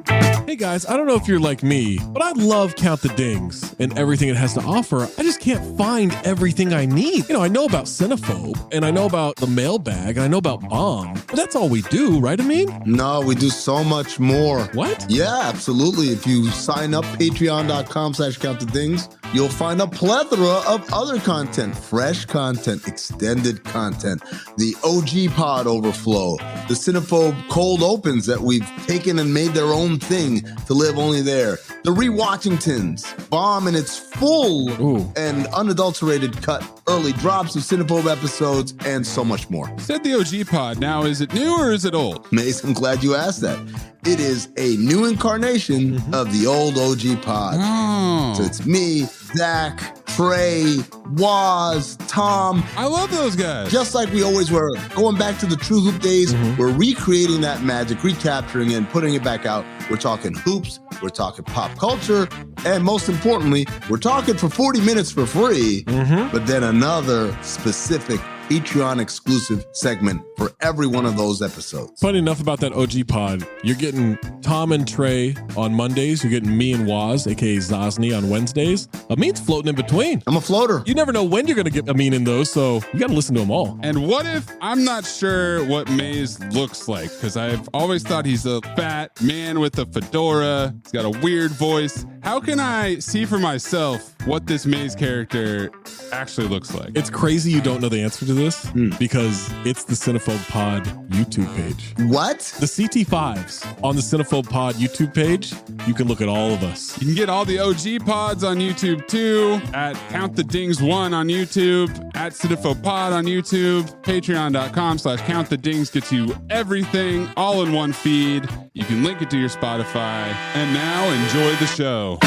Hey guys, I don't know if you're like me, but I love Count the Dings and everything it has to offer. I just can't find everything I need. I know about Cinephobe, and I know about the mailbag, and I know about Bomb, but that's all we do, right, Amin? No, we do so much more. What? Yeah, absolutely. If you sign up, patreon.com/countthedings, you'll find a plethora of other content, fresh content, extended content, the OG pod overflow, the Cinephobe cold opens that we've taken and made their own thing to live only there, the Rewatchingtons, Bomb in its full and unadulterated cut, early drops of Cinephobe episodes, and so much more. Said the OG pod. Now, is it new or is it old? Mace, I'm glad you asked that. It is a new incarnation of the old OG pod. Oh. So it's me, Zach, Trey, Waz, Tom. I love those guys. Just like we always were. Going back to the True Hoop days, we're recreating that magic, recapturing it, and putting it back out. We're talking hoops, we're talking pop culture, and most importantly, we're talking for 40 minutes for free, but then another specific Patreon exclusive segment for every one of those episodes. Funny enough about that OG pod, you're getting Tom and Trey on Mondays. You're getting me and Waz, aka Zosny, on Wednesdays. Amin's floating in between. I'm a floater. You never know when you're going to get Amin in those, so you got to listen to them all. And what if I'm not sure what Mayes looks like? Because I've always thought he's a fat man with a fedora. He's got a weird voice. How can I see for myself what this Mayes character actually looks like? It's crazy you don't know the answer to this because it's the Cinephobe Pod YouTube page. What? The CT5s on the Cinephobe Pod YouTube page, you can look at all of us. You can get all the OG pods on YouTube too, at Count the Dings 1 on YouTube, at Cinephobe Pod on YouTube, patreon.com/Count the Dings gets you everything all in one feed. You can link it to your Spotify. And now enjoy the show.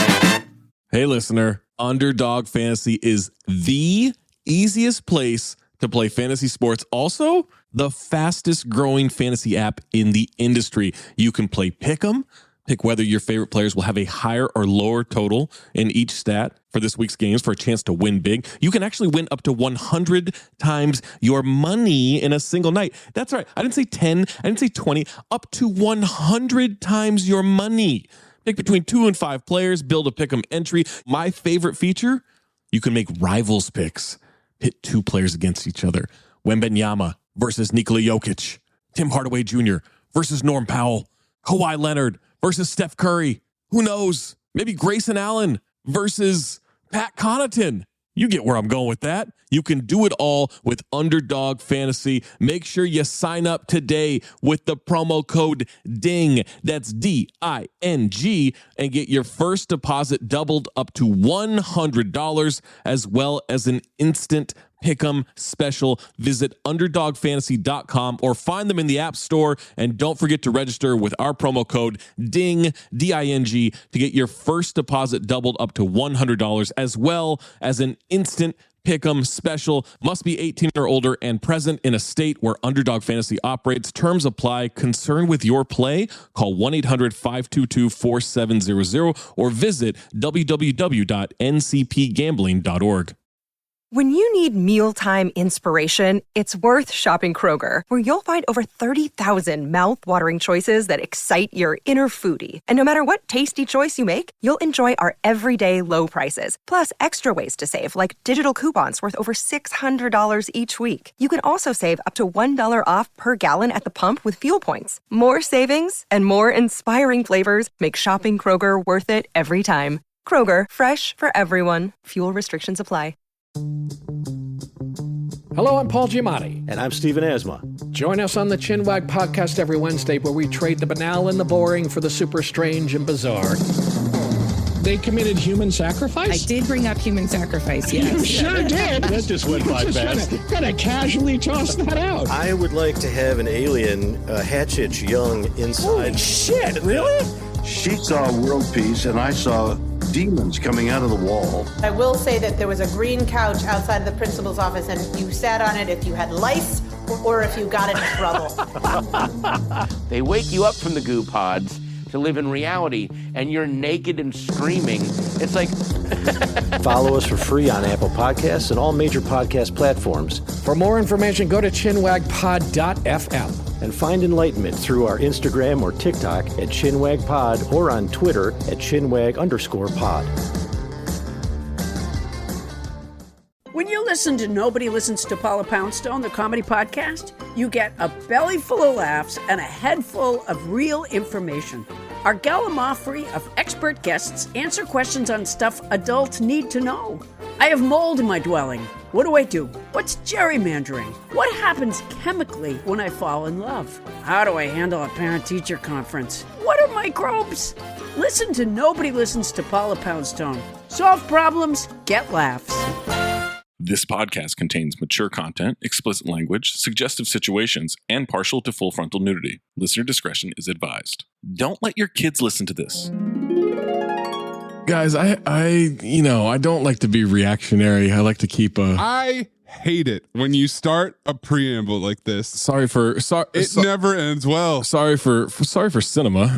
Hey listener, Underdog Fantasy is the easiest place to play fantasy sports. Also, the fastest growing fantasy app in the industry. You can play Pick'em, pick whether your favorite players will have a higher or lower total in each stat for this week's games for a chance to win big. You can actually win up to 100 times your money in a single night. That's right. I didn't say 10. I didn't say 20. Up to 100 times your money. Pick between 2 and 5 players, build a Pick'em entry. My favorite feature, you can make rivals picks. Pit 2 players against each other. Wembanyama versus Nikola Jokic. Tim Hardaway Jr. versus Norm Powell. Kawhi Leonard versus Steph Curry. Who knows? Maybe Grayson Allen versus Pat Connaughton. You get where I'm going with that. You can do it all with Underdog Fantasy. Make sure you sign up today with the promo code DING. That's DING, and get your first deposit doubled up to $100, as well as an instant Pick'em special. Visit underdogfantasy.com or find them in the App Store. And don't forget to register with our promo code DING, D-I-N-G, to get your first deposit doubled up to $100, as well as an instant Pick'em special. Must be 18 or older and present in a state where Underdog Fantasy operates. Terms apply. Concerned with your play? Call 1-800-522-4700 or visit www.ncpgambling.org. When you need mealtime inspiration, it's worth shopping Kroger, where you'll find over 30,000 mouth-watering choices that excite your inner foodie. And no matter what tasty choice you make, you'll enjoy our everyday low prices, plus extra ways to save, like digital coupons worth over $600 each week. You can also save up to $1 off per gallon at the pump with fuel points. More savings and more inspiring flavors make shopping Kroger worth it every time. Kroger, fresh for everyone. Fuel restrictions apply. Hello, I'm Paul Giamatti. And I'm Stephen Asma. Join us on the Chinwag podcast every Wednesday, where we trade the banal and the boring for the super strange and bizarre. They committed human sacrifice? I did bring up human sacrifice, yes. You sure did. That just went by fast. Kind of casually toss that out. I would like to have an alien Hatchet Young inside. Holy shit, really? She saw world peace, and I saw demons coming out of the wall. I will say that there was a green couch outside of the principal's office, and you sat on it if you had lice or if you got into trouble. They wake you up from the goo pods to live in reality, and you're naked and screaming. It's like... Follow us for free on Apple Podcasts and all major podcast platforms. For more information, go to chinwagpod.fm. and find enlightenment through our Instagram or TikTok at Chinwag Pod or on Twitter at Chinwag_pod. When you listen to Nobody Listens to Paula Poundstone, the comedy podcast, you get a belly full of laughs and a head full of real information. Our gallimaufry of expert guests answer questions on stuff adults need to know. I have mold in my dwelling. What do I do? What's gerrymandering? What happens chemically when I fall in love? How do I handle a parent-teacher conference? What are microbes? Listen to Nobody Listens to Paula Poundstone. Solve problems, get laughs. This podcast contains mature content, explicit language, suggestive situations, and partial to full frontal nudity. Listener discretion is advised. Don't let your kids listen to this. Guys, I don't like to be reactionary. I like to keep I hate it when you start a preamble like this. It never ends well. Sorry for cinema.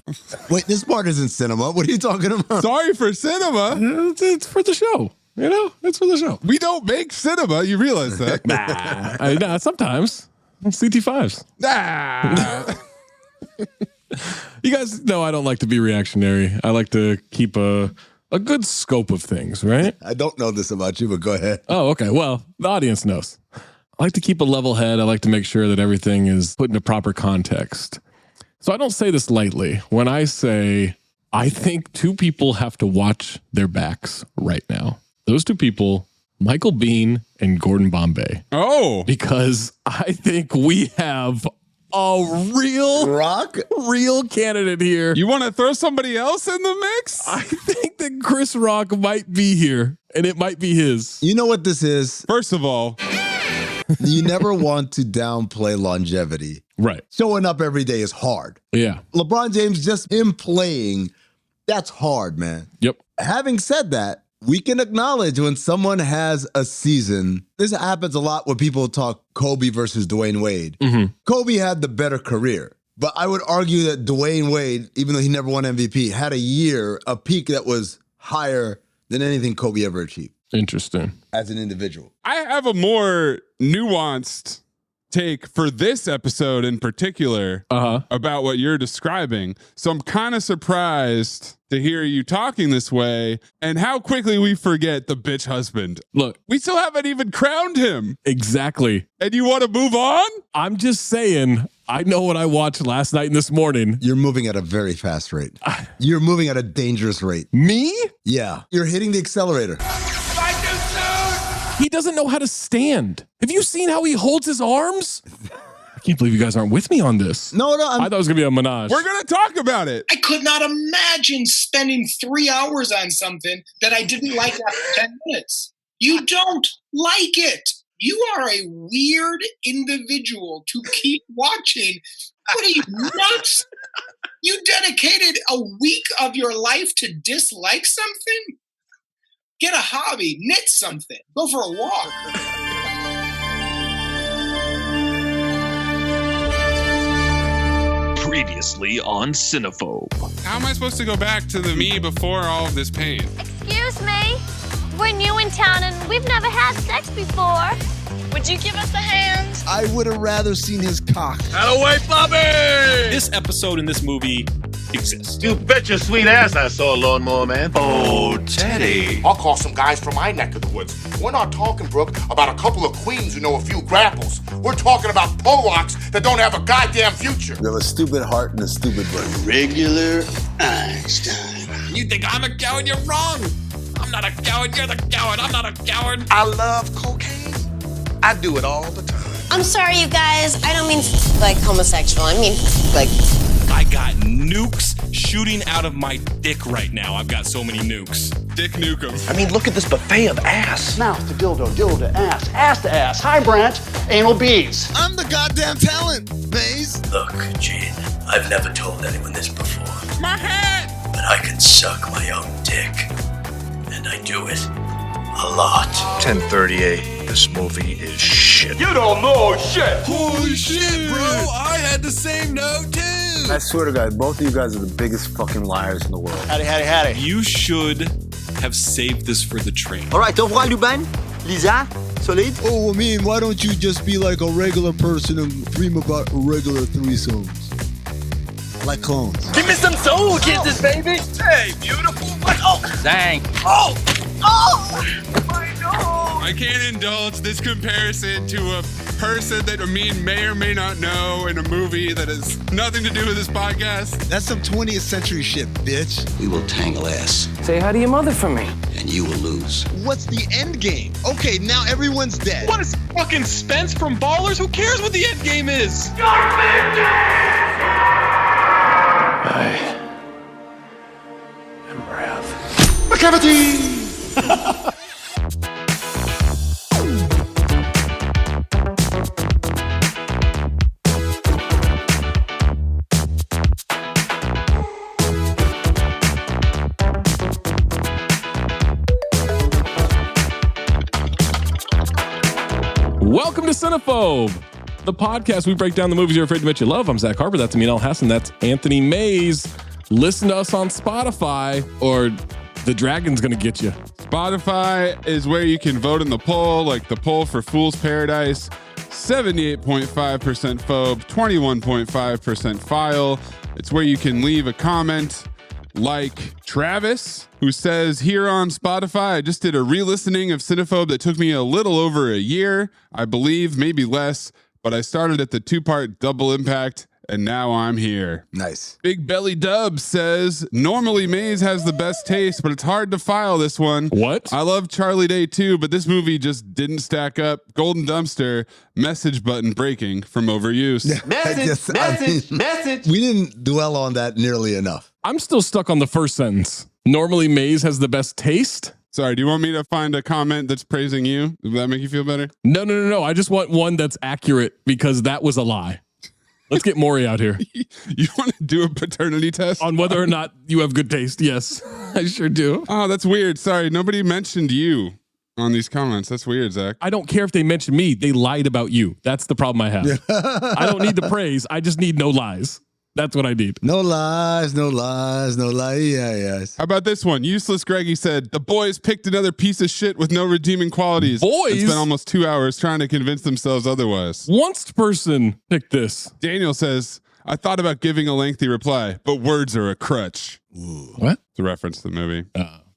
Wait, this part isn't cinema. What are you talking about? Sorry for cinema. It's for the show. It's for the show. We don't make cinema. You realize that? Nah, sometimes. CT5s. Nah. You guys know I don't like to be reactionary. I like to keep a good scope of things, right? I don't know this about you, but go ahead. Oh, okay. Well, the audience knows. I like to keep a level head. I like to make sure that everything is put into proper context. So I don't say this lightly when I say I think two people have to watch their backs right now. Those two people, Michael Biehn and Gordon Bombay. Oh. Because I think we have a real candidate here. You want to throw somebody else in the mix? I think that Chris Rock might be here, and it might be his. You know what this is? First of all, you never want to downplay longevity. Right. Showing up every day is hard. Yeah. LeBron James, just him playing, that's hard, man. Yep. Having said that, we can acknowledge when someone has a season. This happens a lot when people talk Kobe versus Dwayne Wade. Mm-hmm. Kobe had the better career, but I would argue that Dwayne Wade, even though he never won MVP, had a peak that was higher than anything Kobe ever achieved. Interesting. As an individual. I have a more nuanced take for this episode in particular about what you're describing. So I'm kind of surprised to hear you talking this way and how quickly we forget the bitch husband. Look, we still haven't even crowned him. Exactly. And you want to move on? I'm just saying, I know what I watched last night and this morning. You're moving at a very fast rate. You're moving at a dangerous rate. Me? Yeah. You're hitting the accelerator. He doesn't know how to stand. Have you seen how he holds his arms? I can't believe you guys aren't with me on this. No. I thought it was going to be a menage. We're going to talk about it. I could not imagine spending 3 hours on something that I didn't like after 10 minutes. You don't like it. You are a weird individual to keep watching. What are you, nuts? You dedicated a week of your life to dislike something? Get a hobby, knit something, go for a walk. Previously on Cinephobe. How am I supposed to go back to the me before all of this pain? Excuse me? We're new in town and we've never had sex before. Would you give us a hand? I would have rather seen his cock. Out away, Bobby! This episode in this movie exists. You bet your sweet ass I saw a lawnmower man. Oh, Teddy. I'll call some guys from my neck of the woods. We're not talking, Brooke, about a couple of queens who know a few grapples. We're talking about Polacks that don't have a goddamn future. You have a stupid heart and a stupid brain. Regular Einstein. You think I'm a coward? You're wrong. I'm not a coward. You're the coward. I'm not a coward. I love cocaine. I do it all the time. I'm sorry, you guys. I don't mean like homosexual. I mean like... I got nukes shooting out of my dick right now. I've got so many nukes. Dick nuke 'em. I mean, look at this buffet of ass. Mouth to dildo to ass to ass. High branch, anal beads. I'm the goddamn talent, Mayes. Look, Gene, I've never told anyone this before. My head! But I can suck my own dick. And I do it a lot. 1038. This movie is shit. You don't know shit! Holy shit, bro! I had the same note too! I swear to God, both of you guys are the biggest fucking liars in the world. Howdy. You should have saved this for the train. All right, au revoir, Lubin. Lisa? Solid? Oh, I mean, why don't you just be like a regular person and dream about regular threesomes? Like clones. Give me some soul kisses, baby. Hey, beautiful. What? Oh, dang. Oh, my nose. I can't indulge this comparison to a person that Amin may or may not know in a movie that has nothing to do with this podcast. That's some 20th century shit, bitch. We will tangle ass, Say hi to your mother for me. and you will lose. What's the end game? Okay, now everyone's dead. What is fucking Spence from Ballers? Who cares what the end game is? I am Wrath. McCavity! Welcome to Cinephobe, the podcast we break down the movies you're afraid to admit you love. I'm Zach Harper. That's Amin Al-Hassan. That's Anthony Mayes. Listen to us on Spotify or the dragon's going to get you. Spotify is where you can vote in the poll, like the poll for Fool's Paradise. 78.5% phobe, 21.5% file. It's where you can leave a comment like Travis, who says, here on Spotify, I just did a re-listening of Cinephobe that took me a little over a year, I believe, maybe less, but I started at the 2-part double impact, and now I'm here. Nice. Big Belly Dub says, normally Maze has the best taste, but it's hard to file this one. What? I love Charlie Day too, but this movie just didn't stack up. Golden Dumpster, message button breaking from overuse. Message. We didn't dwell on that nearly enough. I'm still stuck on the first sentence. Normally, Maze has the best taste. Sorry, do you want me to find a comment that's praising you? Does that make you feel better? No. I just want one that's accurate because that was a lie. Let's get Maury out here. You want to do a paternity test? On whether or not you have good taste. Yes, I sure do. Oh, that's weird. Sorry, nobody mentioned you on these comments. That's weird, Zach. I don't care if they mention me. They lied about you. That's the problem I have. I don't need the praise. I just need no lies. That's what I need. No lies. Yeah. How about this one? Useless Greggy said, the boys picked another piece of shit with no redeeming qualities. Boys? It's been almost 2 hours trying to convince themselves otherwise. Once person picked this. Daniel says, I thought about giving a lengthy reply, but words are a crutch. Ooh. What? It's a reference to the movie.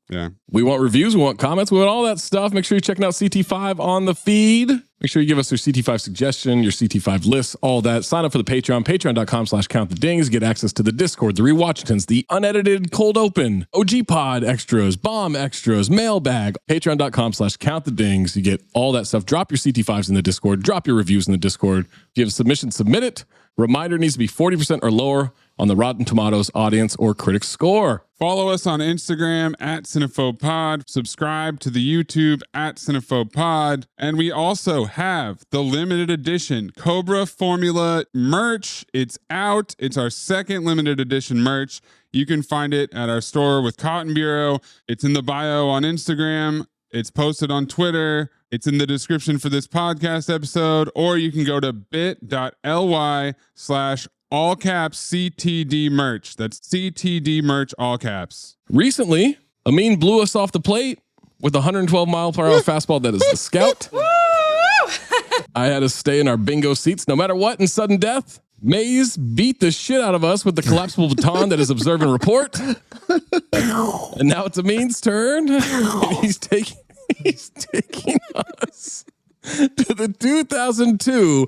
Yeah. We want reviews. We want comments. We want all that stuff. Make sure you're checking out CT5 on the feed. Make sure you give us your CT5 suggestion, your CT5 lists, all that. Sign up for the Patreon, patreon.com/countthedings. Get access to the Discord, the Rewatchathons, the unedited cold open, OG pod extras, bomb extras, mailbag, patreon.com/countthedings. You get all that stuff. Drop your CT5s in the Discord. Drop your reviews in the Discord. If you have a submission, submit it. Reminder needs to be 40% or lower on the Rotten Tomatoes audience or critic score. Follow us on Instagram at CinephobePod. Subscribe to the YouTube at CinephobePod. And we also have the limited edition Cobra Formula merch. It's out. It's our second limited edition merch. You can find it at our store with Cotton Bureau. It's in the bio on Instagram. It's posted on Twitter. It's in the description for this podcast episode. Or you can go to bit.ly/all caps CTD merch. That's CTD merch, all caps. Recently, Amin blew us off the plate with a 112 mile per hour fastball that is the Scout. I had to stay in our bingo seats no matter what in sudden death. Maze beat the shit out of us with the collapsible baton that is observe and report. And now it's Amin's turn. He's taking us to the 2002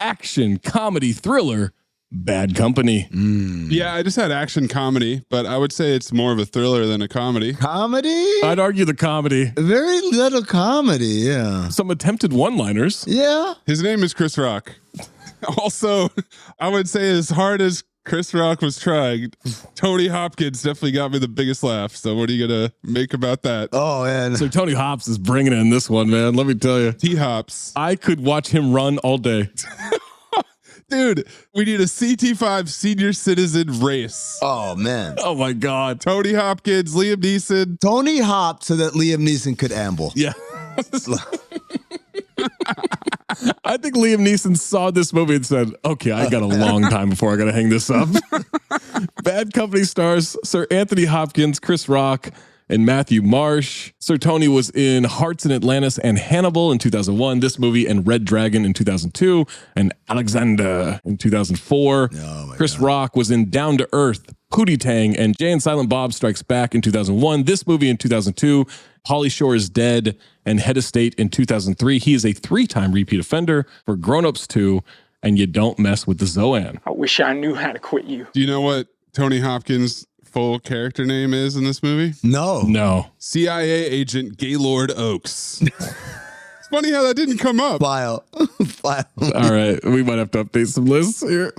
action comedy thriller Bad Company. Yeah, I just had action comedy, but I would say it's more of a thriller than a comedy. Comedy? I'd argue the comedy. Very little comedy, yeah. Some attempted one-liners. Yeah. His name is Chris Rock. Also, I would say as hard as Chris Rock was trying, Tony Hopkins definitely got me the biggest laugh. So what are you going to make about that? Oh, man. So Tony Hops is bringing it in this one, man. Let me tell you. T-Hops. I could watch him run all day. Dude, we need a CT5 senior citizen race. Oh, man. Oh, my God. Tony Hopkins, Liam Neeson. Tony hopped so that Liam Neeson could amble. Yeah. I think Liam Neeson saw this movie and said, okay, I got a long time before I got to hang this up. Bad Company stars Sir Anthony Hopkins, Chris Rock, and Matthew Marsh. Sir Tony was in Hearts in Atlantis and Hannibal in 2001, this movie and Red Dragon in 2002, and Alexander in 2004. Chris Rock was in Down to Earth, Pootie Tang, and Jay and Silent Bob Strikes Back in 2001, this movie in 2002, Pauly Shore is Dead, and Head of State in 2003. He is a 3-time repeat offender for Grown Ups 2, and You Don't Mess with the Zoan. I wish I knew how to quit you. Do you know what Tony Hopkins' full character name is in this movie? No. CIA agent Gaylord Oakes. It's funny how that didn't come up. File. All right, we might have to update some lists here.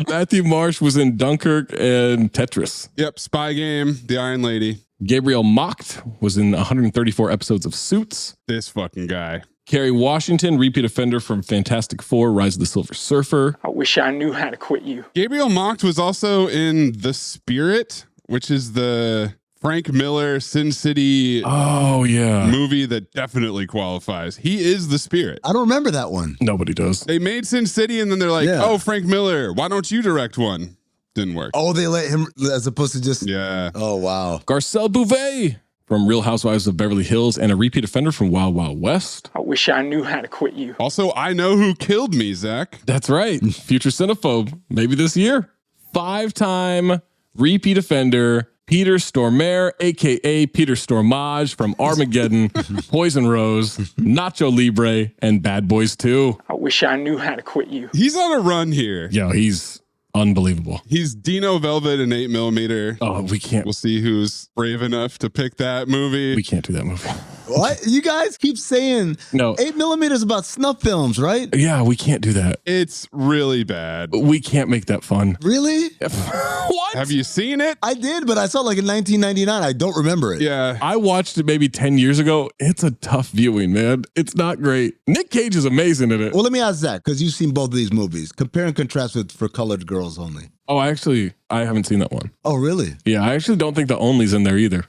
Matthew Marsh was in Dunkirk and Tetris. Yep, Spy Game, The Iron Lady. Gabriel Macht was in 134 episodes of Suits. This fucking guy. Kerry Washington, repeat offender from Fantastic Four, Rise of the Silver Surfer. I wish I knew how to quit you. Gabriel Macht was also in The Spirit, which is the Frank Miller Sin City movie that definitely qualifies. He is the Spirit. I don't remember that one. Nobody does. They made Sin City and then they're like, oh, Frank Miller, why don't you direct one? Didn't work. Oh, they let him as opposed to just... Yeah. Oh, wow. Garcelle Bouvet from Real Housewives of Beverly Hills and a repeat offender from Wild Wild West. I wish I knew how to quit you. Also, I Know Who Killed Me, Zach. That's right. Future Cinephobe. Maybe this year. 5-time repeat offender Peter Stormare, a.k.a. Peter Stormage from Armageddon, Poison Rose, Nacho Libre, and Bad Boys 2. I wish I knew how to quit you. He's on a run here. Yo, he's unbelievable. He's Dino Velvet and 8mm. Oh, we can't. We'll see who's brave enough to pick that movie. We can't do that movie. What? You guys keep saying no. 8mm is about snuff films, right? Yeah, we can't do that. It's really bad. We can't make that fun. Really? What? Have you seen it? I did, but I saw it like in 1999. I don't remember it. Yeah. I watched it maybe 10 years ago. It's a tough viewing, man. It's not great. Nick Cage is amazing in it. Well, let me ask Zach, because you've seen both of these movies. Compare and contrast with For Colored Girls Only. Oh, I haven't seen that one. Oh, really? Yeah, I actually don't think the Only's in there either.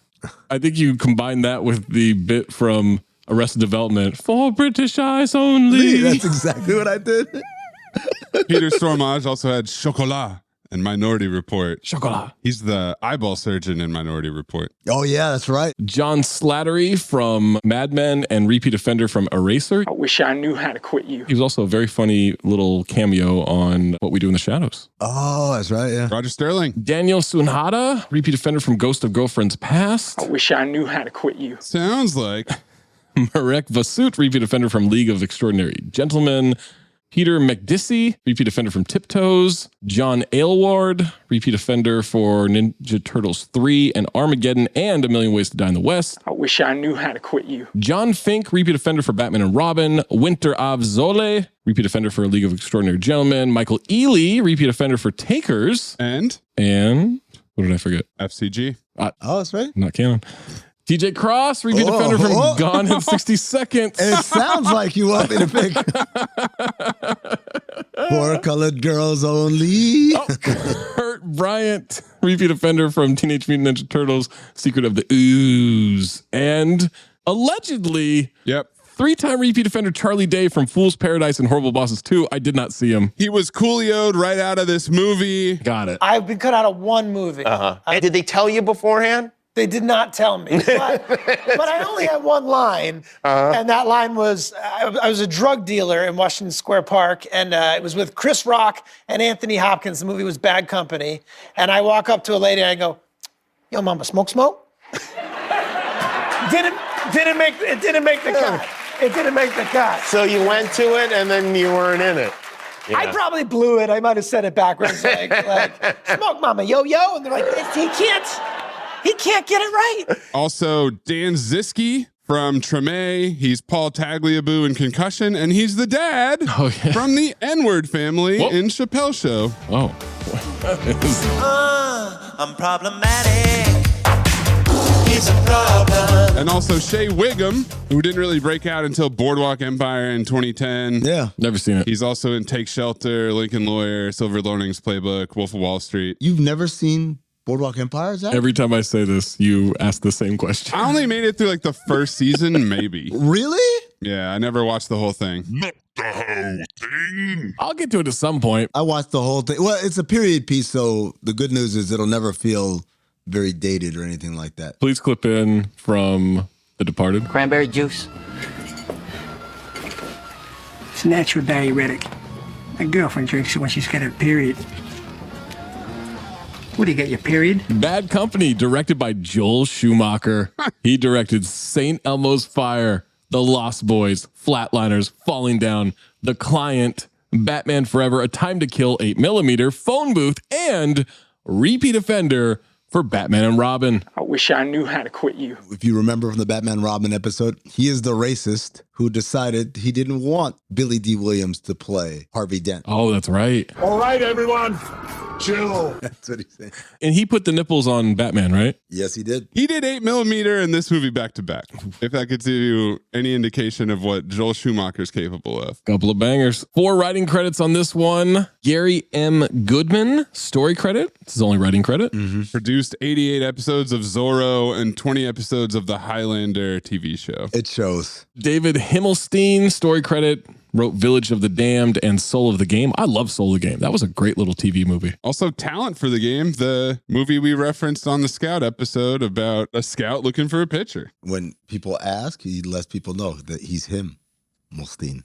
I think you combine that with the bit from Arrested Development, For British Eyes Only. That's exactly what I did. Peter Stormage also had Chocolat and Minority Report. Chocolat. He's the eyeball surgeon in Minority Report. Oh, yeah, that's right. John Slattery from Mad Men and repeat offender from Eraser. I wish I knew how to quit you. He was also a very funny little cameo on What We Do in the Shadows. Oh, that's right, yeah. Roger Sterling. Daniel Sunhada, repeat offender from Ghost of Girlfriend's Past. I wish I knew how to quit you. Sounds like. Marek Vasut, repeat offender from League of Extraordinary Gentlemen. Peter McDissey, repeat offender from Tiptoes. John Aylward, repeat offender for Ninja Turtles 3 and Armageddon and A Million Ways to Die in the West. I wish I knew how to quit you. John Fink, repeat offender for Batman and Robin. Winter Avzole, repeat offender for League of Extraordinary Gentlemen. Michael Ealy, repeat offender for Takers. And what did I forget? FCG. Oh, that's right. Not canon. TJ Cross, repeat offender from Gone in 60 Seconds. And it sounds like you want me to pick For Colored Girls Only. Kurt Bryant, repeat offender from Teenage Mutant Ninja Turtles, Secret of the Ooze. And allegedly, 3-time repeat offender Charlie Day from Fool's Paradise and Horrible Bosses 2. I did not see him. He was Coolio'd right out of this movie. Got it. I've been cut out of one movie. And did they tell you beforehand? They did not tell me, but I only had one line, and that line was, I was a drug dealer in Washington Square Park, and it was with Chris Rock and Anthony Hopkins. The movie was Bad Company, and I walk up to a lady and I go, "Yo, mama, smoke?" Didn't make the cut. It didn't make the cut. So you went to it and then you weren't in it. Yeah. I probably blew it. I might have said it backwards, like "Smoke, mama, yo, yo," and they're like, He can't get it right. Also, Dan Ziski from Treme. He's Paul Tagliabue in Concussion, and he's the dad from the N-Word family in Chappelle Show. Oh. I'm problematic. It's a problem. And also Shea Wiggum, who didn't really break out until Boardwalk Empire in 2010. Yeah. Never seen it. He's also in Take Shelter, Lincoln Lawyer, Silver Linings Playbook, Wolf of Wall Street. You've never seen Boardwalk Empire, Zach? Every time I say this, you ask the same question. I only made it through like the first season, maybe. Really? Yeah, I never watched the whole thing. Not the whole thing. I'll get to it at some point. I watched the whole thing. Well, it's a period piece, so the good news is it'll never feel very dated or anything like that. Please clip in from The Departed. Cranberry juice. It's a natural diuretic. My girlfriend drinks it when she's got her period. What do you get, your period? Bad Company, directed by Joel Schumacher. He directed St. Elmo's Fire, The Lost Boys, Flatliners, Falling Down, The Client, Batman Forever, A Time to Kill, 8mm, Phone Booth, and repeat offender for Batman and Robin. I wish I knew how to quit you. If you remember from the Batman Robin episode, he is the racist who decided he didn't want Billy D. Williams to play Harvey Dent. Oh, that's right. All right, everyone. Chill. That's what he said. And he put the nipples on Batman, right? Yes, he did. He did 8mm in this movie back to back. If that gives you any indication of what Joel Schumacher's capable of. Couple of bangers. 4 writing credits on this one. Gary M. Goodman, story credit. It's his only writing credit. Produced 88 episodes of Zorro and 20 episodes of the Highlander TV show. It shows. David Himmelstein, story credit. Wrote Village of the Damned and Soul of the Game. I love Soul of the Game. That was a great little TV movie. Also, talent for the game, the movie we referenced on the Scout episode about a scout looking for a pitcher. When people ask, he lets people know that he's him, Mulstein.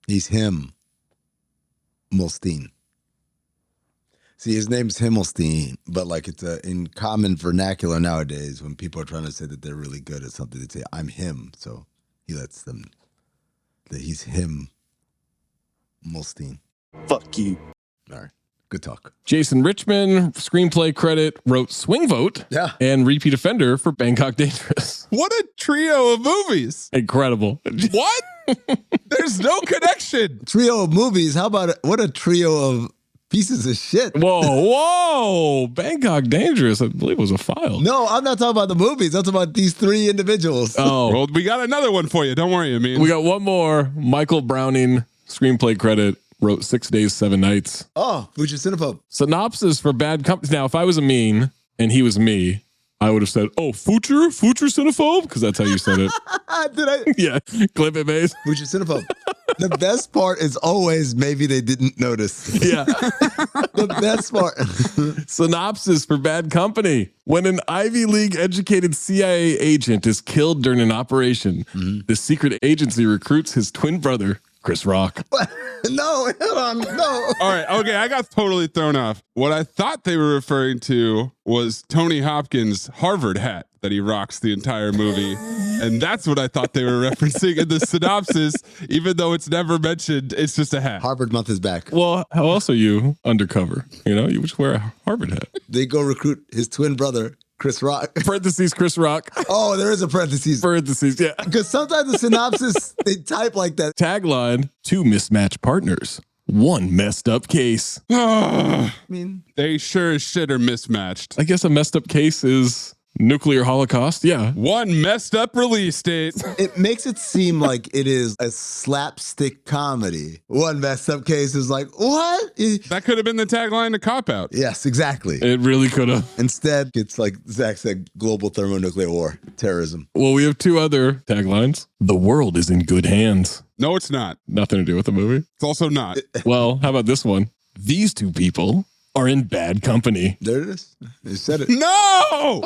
He's him, Mulstein. See, his name's Himmelstein, but like it's in common vernacular nowadays, when people are trying to say that they're really good at something, they say, I'm him. So he lets them that he's him, Mulstein. Fuck you. All right. Good talk. Jason Richmond, screenplay credit, wrote Swing Vote and repeat offender for Bangkok Dangerous. What a trio of movies. Incredible. What? There's no connection. Trio of movies. How about what a trio of pieces of shit. Whoa. Bangkok Dangerous, I believe, was a file. No, I'm not talking about the movies. I'm talking about these 3 individuals. Oh. Well, we got another one for you. Don't worry, Amin. We got one more. Michael Browning, screenplay credit, wrote 6 Days, 7 Nights. Oh, Future Cinephobe. Synopsis for Bad Company. Now, if I was Amin and he was me, I would have said, Future Cinephobe? Because that's how you said it. Did I? Yeah. Clip it, Maze. Future Cinephobe. The best part is always maybe they didn't notice. Yeah. The best part. Synopsis for Bad Company. When an Ivy League educated CIA agent is killed during an operation, the secret agency recruits his twin brother, Chris Rock. No, hold on. No. All right. Okay. I got totally thrown off. What I thought they were referring to was Tony Hopkins' Harvard hat that he rocks the entire movie. And that's what I thought they were referencing in the synopsis, even though it's never mentioned. It's just a hat. Harvard month is back. Well, how else are you undercover? You know, you just wear a Harvard hat. They go recruit his twin brother, Chris Rock. Parentheses, Chris Rock. Oh, there is a parentheses. Parentheses, yeah. Because sometimes the synopsis, they type like that. Tagline, 2 mismatched partners, 1 messed up case. I mean, they sure as shit are mismatched. I guess a messed up case is nuclear holocaust. Yeah. 1 messed up release date. It makes it seem like it is a slapstick comedy. 1 messed up case is like, what? That could have been the tagline to Cop Out. Yes, exactly. It really could have. Instead, it's like Zach said, global thermonuclear war, terrorism. Well, we have 2 other taglines. The world is in good hands. No, it's not. Nothing to do with the movie. It's also not. Well, how about this one? These 2 people are in bad company. There it is. They said it. No!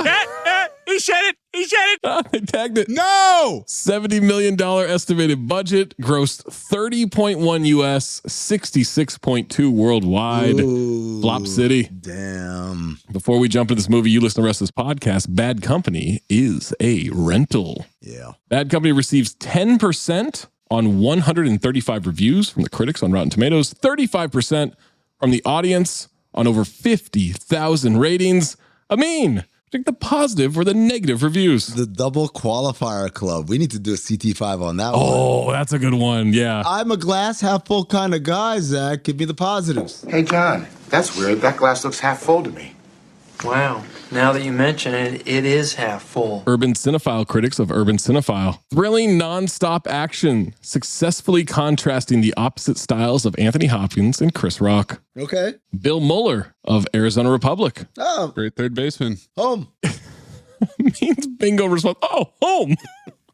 He said it. He said it. They tagged it. No! $70 million estimated budget, grossed 30.1 US, 66.2 worldwide. Ooh, Flop City. Damn. Before we jump into this movie, you listen to the rest of this podcast. Bad Company is a rental. Yeah. Bad Company receives 10% on 135 reviews from the critics on Rotten Tomatoes, 35% from the audience on over 50,000 ratings. Amin, take the positive or the negative reviews. The double qualifier club. We need to do a CT5 on that one. Oh, that's a good one. Yeah. I'm a glass half full kind of guy, Zach. Give me the positives. Hey, John, that's weird. That glass looks half full to me. Wow. Now that you mention it, it is half full. Urban Cinephile critics of Urban Cinephile. Thrilling nonstop action, successfully contrasting the opposite styles of Anthony Hopkins and Chris Rock. Okay. Bill Mueller of Arizona Republic. Oh. Great third baseman. Home. Means bingo response. Oh, home.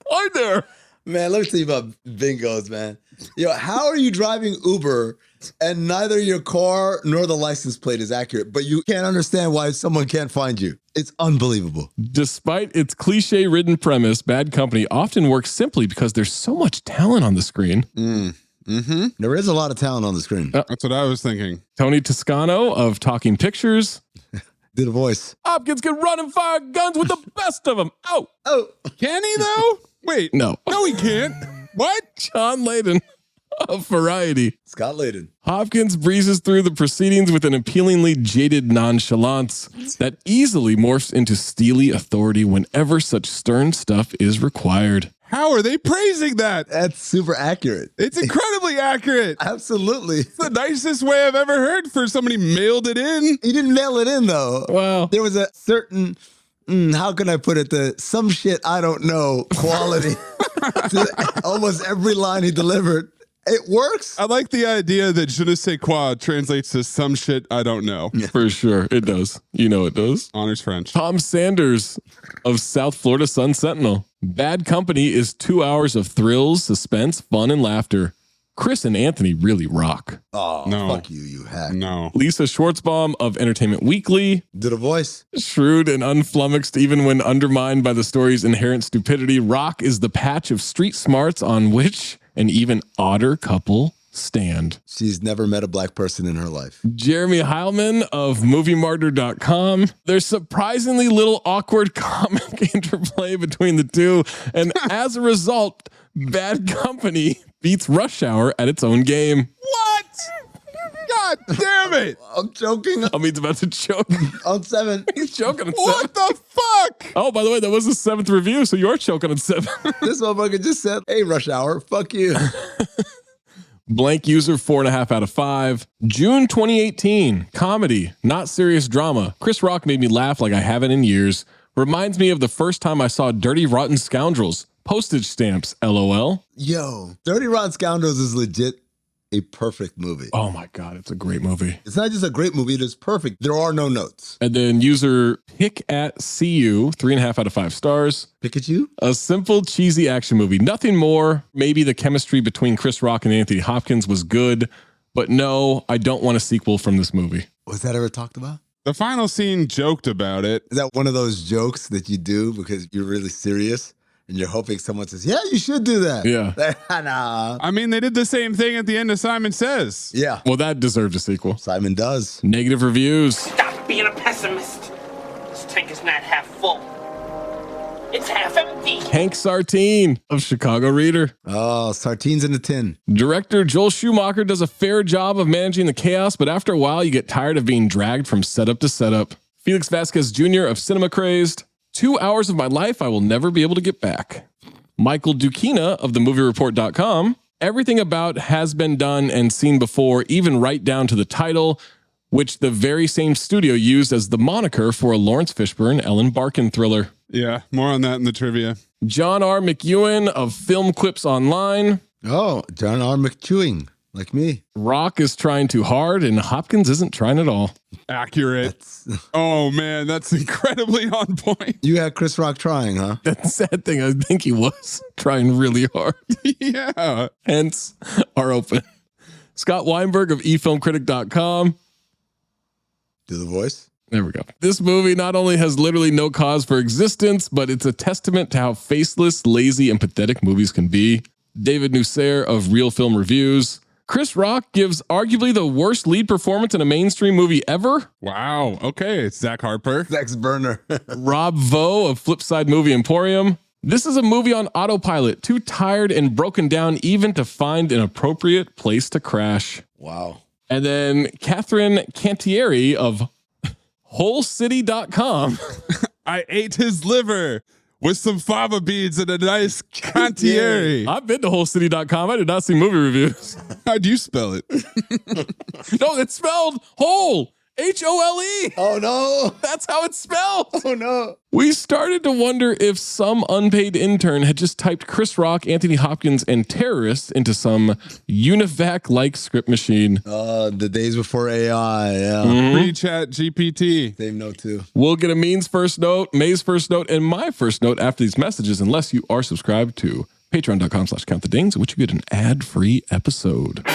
Hi there. Man, let me tell you about bingos, man. Yo, how are you driving Uber And neither your car nor the license plate is accurate, but you can't understand why someone can't find you. It's unbelievable. Despite its cliche-ridden premise, Bad Company often works simply because there's so much talent on the screen. There is a lot of talent on the screen. That's what I was thinking. Tony Toscano of Talking Pictures. Did a voice. Hopkins can run and fire guns with the best of them. Oh. Can he, though? Wait. No, he can't. What? John Layden of Variety. Scott Layden. Hopkins breezes through the proceedings with an appealingly jaded nonchalance that easily morphs into steely authority whenever such stern stuff is required. How are they praising that? That's super accurate. It's incredibly accurate. Absolutely. It's the nicest way I've ever heard for somebody mailed it in. He didn't mail it in, though. Well, there was a certain, how can I put it, some shit I don't know quality to almost every line he delivered. It works. I like the idea that je ne sais quoi translates to some shit I don't know. Yeah. For sure. It does. You know it does. Honors French. Tom Sanders of South Florida Sun Sentinel. Bad Company is 2 hours of thrills, suspense, fun, and laughter. Chris and Anthony really rock. Oh, no. Fuck you, you hack. No. Lisa Schwartzbaum of Entertainment Weekly. Did a voice. Shrewd and unflummoxed even when undermined by the story's inherent stupidity, Rock is the patch of street smarts on which an even odder couple stand. She's never met a black person in her life. Jeremy Heilman of MovieMartyr.com. There's surprisingly little awkward comic interplay between the two, and as a result, Bad Company beats Rush Hour at its own game. What? God damn it. I'm joking. Amin's about to choke. On 7. He's choking on 7. What the fuck? Oh, by the way, that was the 7th review, so you're choking on 7. This motherfucker just said, hey, Rush Hour, fuck you. Blank user 4.5 out of 5. June 2018. Comedy, not serious drama. Chris Rock made me laugh like I haven't in years. Reminds me of the first time I saw Dirty Rotten Scoundrels. Postage stamps, LOL. Yo, Dirty Rotten Scoundrels is legit a perfect movie. Oh my God, it's a great movie. It's not just a great movie, it is perfect. There are no notes. And then user Pick at CU, 3.5 out of 5 stars. Pikachu? A simple, cheesy action movie. Nothing more. Maybe the chemistry between Chris Rock and Anthony Hopkins was good, but no, I don't want a sequel from this movie. Was that ever talked about? The final scene joked about it. Is that one of those jokes that you do because you're really serious? And you're hoping someone says, yeah, you should do that. Yeah. Nah. I mean, they did the same thing at the end of Simon Says. Yeah. Well, that deserved a sequel. Simon does. Negative reviews. Stop being a pessimist. This tank is not half full. It's half empty. Hank Sartine of Chicago Reader. Oh, sardines in a tin. Director Joel Schumacher does a fair job of managing the chaos, but after a while, you get tired of being dragged from setup to setup. Felix Vasquez Jr. of Cinema Crazed. 2 hours of my life I will never be able to get back. Michael Dukina of themoviereport.com. Everything about has been done and seen before, even right down to the title, which the very same studio used as the moniker for a Lawrence Fishburne, Ellen Barkin thriller. Yeah, more on that in the trivia. John R. McEwen of Film Clips Online. Oh, John R. McEwen, like me. Rock is trying too hard and Hopkins isn't trying at all. Accurate. Oh, man, that's incredibly on point. You had Chris Rock trying, huh? That's the sad thing. I think he was trying really hard. Yeah. Hence our open. Scott Weinberg of eFilmCritic.com. Do the voice. There we go. This movie not only has literally no cause for existence, but it's a testament to how faceless, lazy, and pathetic movies can be. David Nusser of Real Film Reviews. Chris Rock gives arguably the worst lead performance in a mainstream movie ever. Wow. Okay. It's Zach Harper. Zach's burner. Rob Vo of Flipside Movie Emporium. This is a movie on autopilot, too tired and broken down even to find an appropriate place to crash. Wow. And then Catherine Cantieri of WholeCity.com. I ate his liver with some fava beans and a nice Cantieri. I've been to WholeCity.com. I did not see movie reviews. How'd you spell it? No, it's spelled whole. H-O-L-E. Oh, no. That's how it's spelled. Oh, no. We started to wonder if some unpaid intern had just typed Chris Rock, Anthony Hopkins, and terrorists into some UNIVAC-like script machine. The days before AI, yeah. Pre-chat GPT. Same note, too. We'll get Amin's first note, May's first note, and my first note after these messages, unless you are subscribed to patreon.com/countthedings, in which you get an ad-free episode.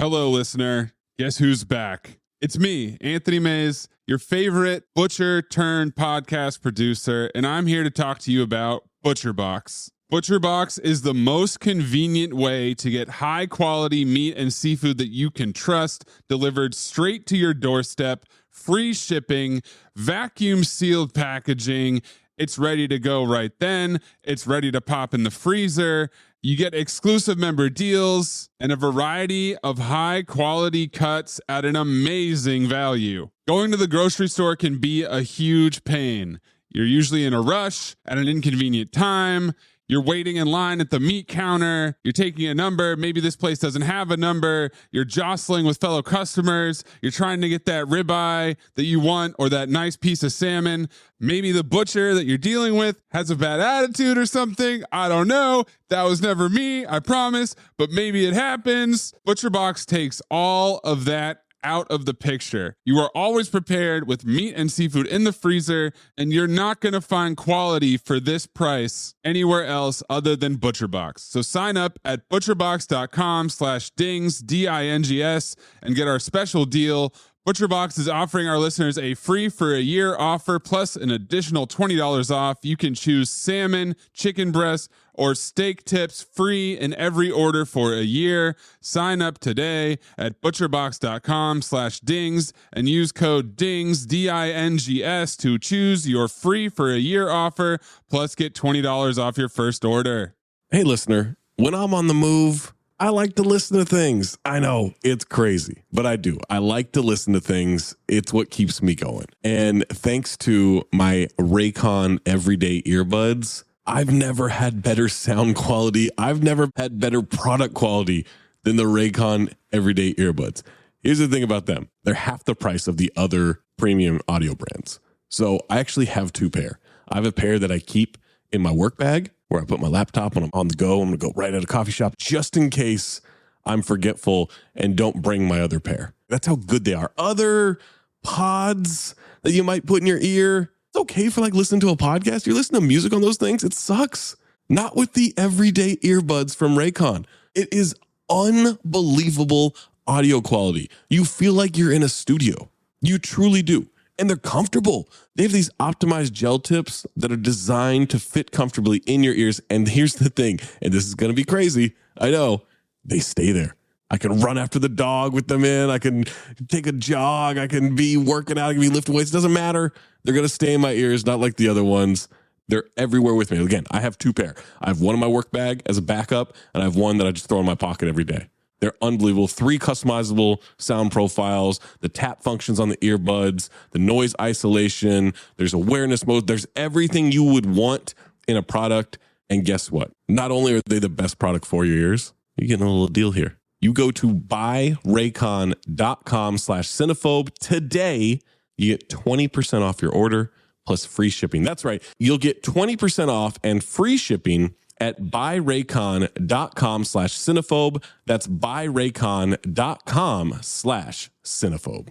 Hello, listener. Guess who's back? It's me, Anthony Mayes, your favorite butcher turned podcast producer, and I'm here to talk to you about ButcherBox. ButcherBox is the most convenient way to get high quality meat and seafood that you can trust delivered straight to your doorstep, free shipping, vacuum sealed packaging. It's ready to go right then. It's ready to pop in the freezer. You get exclusive member deals and a variety of high quality cuts at an amazing value. Going to the grocery store can be a huge pain. You're usually in a rush at an inconvenient time. You're waiting in line at the meat counter. You're taking a number. Maybe this place doesn't have a number. You're jostling with fellow customers. You're trying to get that ribeye that you want or that nice piece of salmon. Maybe the butcher that you're dealing with has a bad attitude or something. I don't know. That was never me, I promise. But maybe it happens. ButcherBox takes all of that out of the picture. You are always prepared with meat and seafood in the freezer, and you're not going to find quality for this price anywhere else other than ButcherBox. So sign up at butcherbox.com/dings, D-I-N-G-S, and get our special deal. ButcherBox is offering our listeners a free for a year offer plus an additional $20 off. You can choose salmon, chicken breast, or steak tips free in every order for a year. Sign up today at butcherbox.com/dings and use code DINGS, D-I-N-G-S, to choose your free for a year offer plus get $20 off your first order. Hey, listener, when I'm on the move, I like to listen to things. I know it's crazy, but I do. I like to listen to things. It's what keeps me going. And thanks to my Raycon everyday earbuds, I've never had better sound quality. I've never had better product quality than the Raycon everyday earbuds. Here's the thing about them. They're half the price of the other premium audio brands. So I actually have two pair. I have a pair that I keep in my work bag where I put my laptop when I'm on the go. I'm going to go right at a coffee shop just in case I'm forgetful and don't bring my other pair. That's how good they are. Other pods that you might put in your ear, it's okay for like listening to a podcast. You're listening to music on those things. It sucks. Not with the everyday earbuds from Raycon. It is unbelievable audio quality. You feel like you're in a studio. You truly do. And they're comfortable. They have these optimized gel tips that are designed to fit comfortably in your ears. And here's the thing, and this is going to be crazy. I know. They stay there. I can run after the dog with them in. I can take a jog. I can be working out. I can be lifting weights. It doesn't matter. They're going to stay in my ears, not like the other ones. They're everywhere with me. Again, I have two pair. I have one in my work bag as a backup, and I have one that I just throw in my pocket every day. They're unbelievable. 3 customizable sound profiles, the tap functions on the earbuds, the noise isolation, there's awareness mode. There's everything you would want in a product. And guess what? Not only are they the best product for your ears, you're getting a little deal here. You go to buyraycon.com/cinephobe today. You get 20% off your order plus free shipping. That's right. You'll get 20% off and free shipping at buyraycon.com/cinephobe. That's buyraycon.com/cinephobe.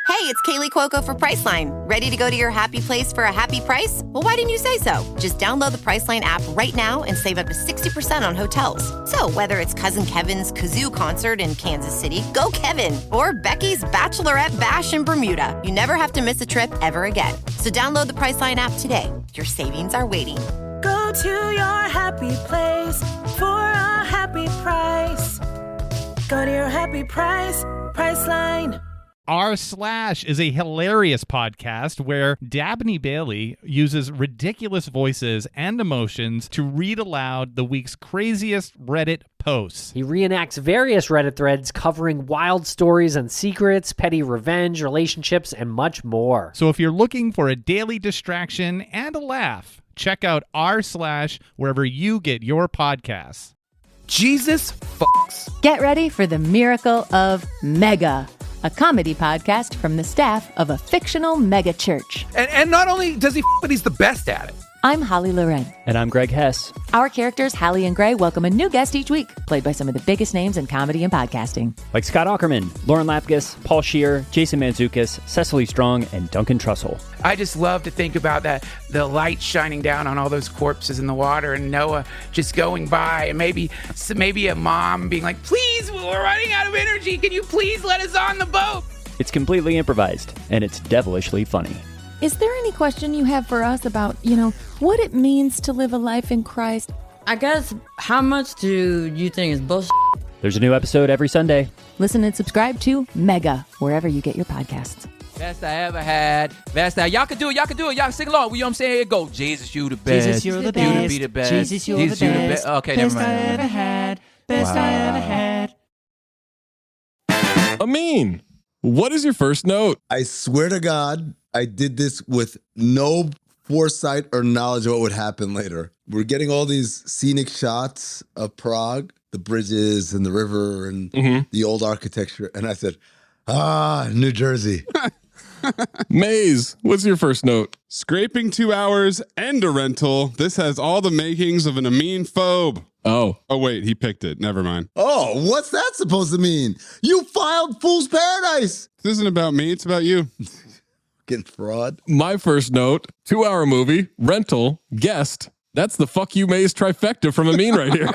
Hey, it's Kaylee Cuoco for Priceline. Ready to go to your happy place for a happy price? Well, why didn't you say so? Just download the Priceline app right now and save up to 60% on hotels. So whether it's Cousin Kevin's Kazoo Concert in Kansas City, go Kevin, or Becky's Bachelorette Bash in Bermuda, you never have to miss a trip ever again. So download the Priceline app today. Your savings are waiting. Go to your happy place for a happy price. Go to your happy price, Priceline. R/ is a hilarious podcast where Dabney Bailey uses ridiculous voices and emotions to read aloud the week's craziest Reddit posts. He reenacts various Reddit threads covering wild stories and secrets, petty revenge, relationships, and much more. So if you're looking for a daily distraction and a laugh, check out R/ wherever you get your podcasts. Jesus fucks. Get ready for the miracle of Mega, a comedy podcast from the staff of a fictional mega church. And not only does he but he's the best at it. I'm Holly Loren. And I'm Greg Hess. Our characters, Hallie and Gray, welcome a new guest each week, played by some of the biggest names in comedy and podcasting. Like Scott Aukerman, Lauren Lapkus, Paul Scheer, Jason Mantzoukas, Cecily Strong, and Duncan Trussell. I just love to think about that, the light shining down on all those corpses in the water, and Noah just going by, and maybe a mom being like, please, we're running out of energy. Can you please let us on the boat? It's completely improvised, and it's devilishly funny. Is there any question you have for us about, what it means to live a life in Christ? I guess, how much do you think is bullshit? There's a new episode every Sunday. Listen and subscribe to Mega, wherever you get your podcasts. Best I ever had. Best I... Y'all can do it. Y'all can sing along. You know what I'm saying? Here it go. Jesus, you the best. Jesus, you're the best. You to be the best. Jesus, you're the best. Okay, best never mind. I ever had. Best I ever had. Amin, what is your first note? I swear to God, I did this with no foresight or knowledge of what would happen later. We're getting all these scenic shots of Prague, the bridges and the river and the old architecture. And I said, New Jersey. Maze, what's your first note? Scraping 2 hours and a rental. This has all the makings of an Amin phobe. Oh, wait, he picked it. Never mind. Oh, what's that supposed to mean? You filed Fool's Paradise. This isn't about me. It's about you. Getting fraud. My first note, 2-hour movie, rental, guest. That's the fuck you Maze trifecta from Amin right here.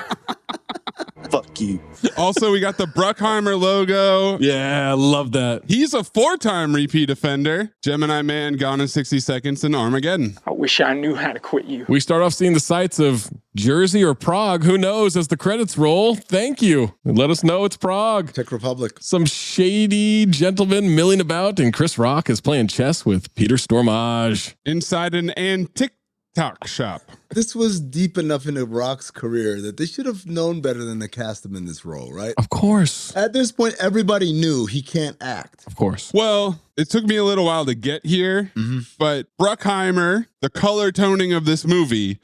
Fuck you. Also, we got the Bruckheimer logo. Yeah, I love that. He's a 4-time repeat offender. Gemini Man, Gone in 60 Seconds, and Armageddon. I wish I knew how to quit you. We start off seeing the sights of Jersey or Prague. Who knows as the credits roll? Thank you. And let us know it's Prague. Czech Republic. Some shady gentleman milling about, and Chris Rock is playing chess with Peter Stormage. Inside an antique shop. This was deep enough into Rock's career that they should have known better than to cast him in this role, right? Of course. At this point, everybody knew he can't act. Of course. Well, it took me a little while to get here, but Bruckheimer, the color toning of this movie,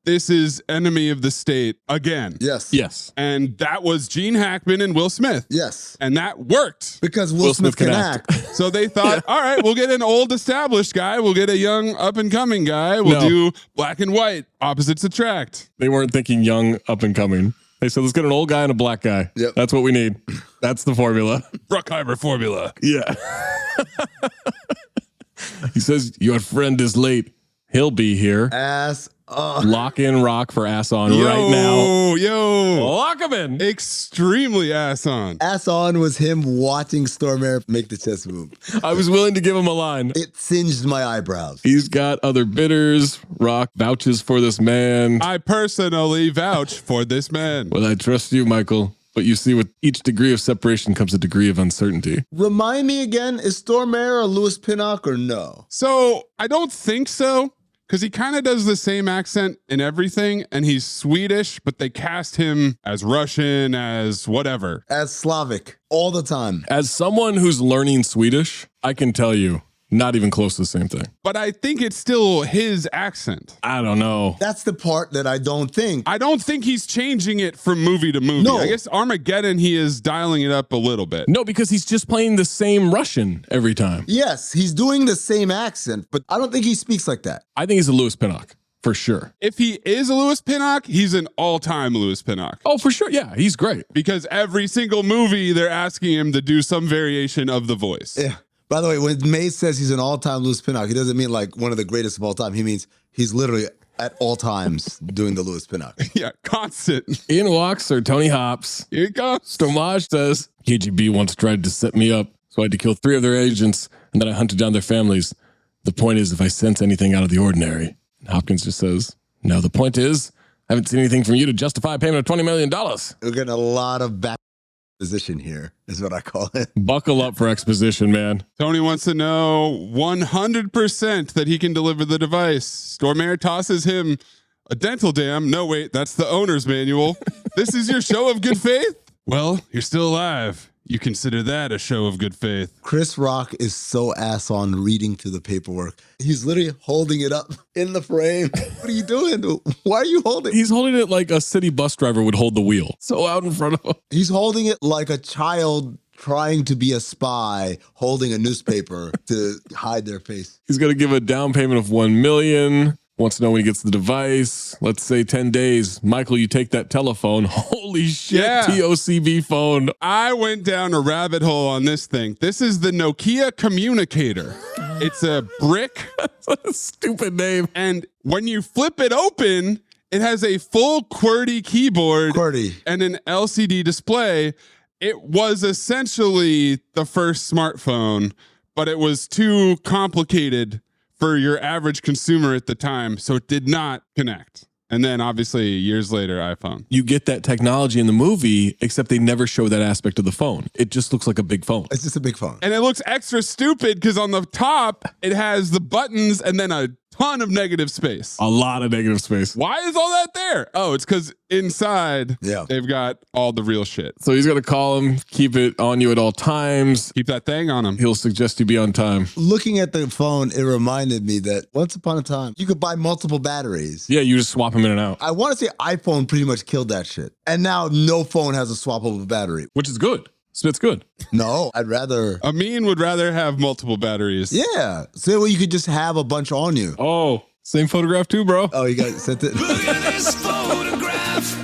this is Enemy of the State again. Yes. And that was Gene Hackman and Will Smith. Yes. And that worked. Because Will Smith can act. So they thought, all right, we'll get an old established guy. We'll get a young up and coming guy. We'll do black and white. Opposites attract. They weren't thinking young up and coming. They said, let's get an old guy and a black guy. Yep. That's what we need. That's the formula. Bruckheimer formula. Yeah. He says, your friend is late. He'll be here. Ass on. Lock in Rock for ass on right now. Lock him in. Extremely ass on. Ass on was him watching Stormare make the chess move. I was willing to give him a line. It singed my eyebrows. He's got other bidders. Rock vouches for this man. I personally vouch for this man. Well, I trust you, Michael. But you see, with each degree of separation comes a degree of uncertainty. Remind me again, is Stormare a Louis Pinnock or no? So I don't think so. Because he kind of does the same accent in everything, and he's Swedish, but they cast him as Russian, as whatever. As Slavic, all the time. As someone who's learning Swedish, I can tell you, not even close to the same thing. But I think it's still his accent. I don't know. That's the part that I don't think. I don't think he's changing it from movie to movie. No. I guess Armageddon, he is dialing it up a little bit. No, because he's just playing the same Russian every time. Yes, he's doing the same accent, but I don't think he speaks like that. I think he's a Louis Pinnock. For sure. If he is a Louis Pinnock, he's an all-time Louis Pinnock. Oh, for sure. Yeah, he's great. Because every single movie, they're asking him to do some variation of the voice. Yeah. By the way, when Mays says he's an all-time Louis Pinnock, he doesn't mean like one of the greatest of all time. He means he's literally at all times doing the Louis Pinnock. Yeah, constant. In walks Sir Tony Hops. Here he goes. Stormage says, KGB once tried to set me up, so I had to kill 3 of their agents, and then I hunted down their families. The point is, if I sense anything out of the ordinary. And Hopkins just says, no, the point is, I haven't seen anything from you to justify a payment of $20 million. We're getting a lot of back exposition here, is what I call it. Buckle up for exposition, man. Tony wants to know 100% that he can deliver the device. Stormare tosses him a dental dam. No, wait, that's the owner's manual. This is your show of good faith? Well, you're still alive. You consider that a show of good faith. Chris Rock is so ass on reading through the paperwork. He's literally holding it up in the frame. What are you doing? Why are you holding it? He's holding it like a city bus driver would hold the wheel. So out in front of him. He's holding it like a child trying to be a spy, holding a newspaper to hide their face. He's going to give a down payment of $1 million. Wants to know when he gets the device. Let's say 10 days. Michael, you take that telephone. Holy shit, TOCB phone. I went down a rabbit hole on this thing. This is the Nokia Communicator. It's a brick. That's a stupid name. And when you flip it open, it has a full QWERTY keyboard and an LCD display. It was essentially the first smartphone, but it was too complicated for your average consumer at the time, so it did not connect. And then obviously years later, iPhone. You get that technology in the movie, except they never show that aspect of the phone. It just looks like a big phone. It's just a big phone. And it looks extra stupid because on the top, it has the buttons and then a ton of negative space. A lot of negative space. Why is all that there? Oh, it's because inside they've got all the real shit. So he's going to call him, keep it on you at all times. Keep that thing on him. He'll suggest you be on time. Looking at the phone, it reminded me that once upon a time, you could buy multiple batteries. Yeah, you just swap them in and out. I want to say iPhone pretty much killed that shit. And now no phone has a swappable battery. Which is good. It's good. No, I'd rather... Amin would rather have multiple batteries. Yeah. So well, you could just have a bunch on you. Oh, same photograph too, bro. Oh, you got sent it? Look at this photograph.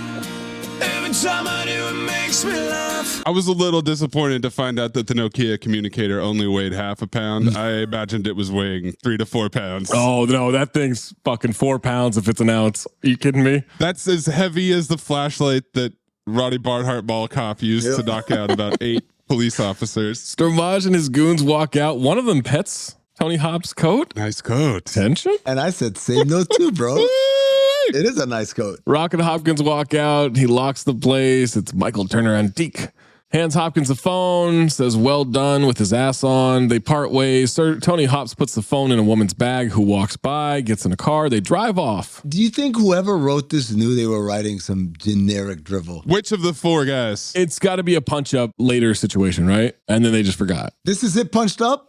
Every time I do, it makes me laugh. I was a little disappointed to find out that the Nokia Communicator only weighed half a pound. I imagined it was weighing 3 to 4 pounds. Oh, no, that thing's fucking 4 pounds if it's an ounce. Are you kidding me? That's as heavy as the flashlight that Roddy Barnhart Mall Cop used to knock out about 8 police officers. Stormage and his goons walk out. One of them pets Tony Hop's coat. Nice coat. Attention. And I said, same note too, bro. It is a nice coat. Rock and Hopkins walk out. He locks the place. It's Michael Turner Antique. Hands Hopkins the phone, says well done with his ass on. They part ways. Tony Hops puts the phone in a woman's bag who walks by, gets in a car. They drive off. Do you think whoever wrote this knew they were writing some generic drivel? Which of the 4 guys? It's got to be a punch up later situation, right? And then they just forgot. This is it punched up?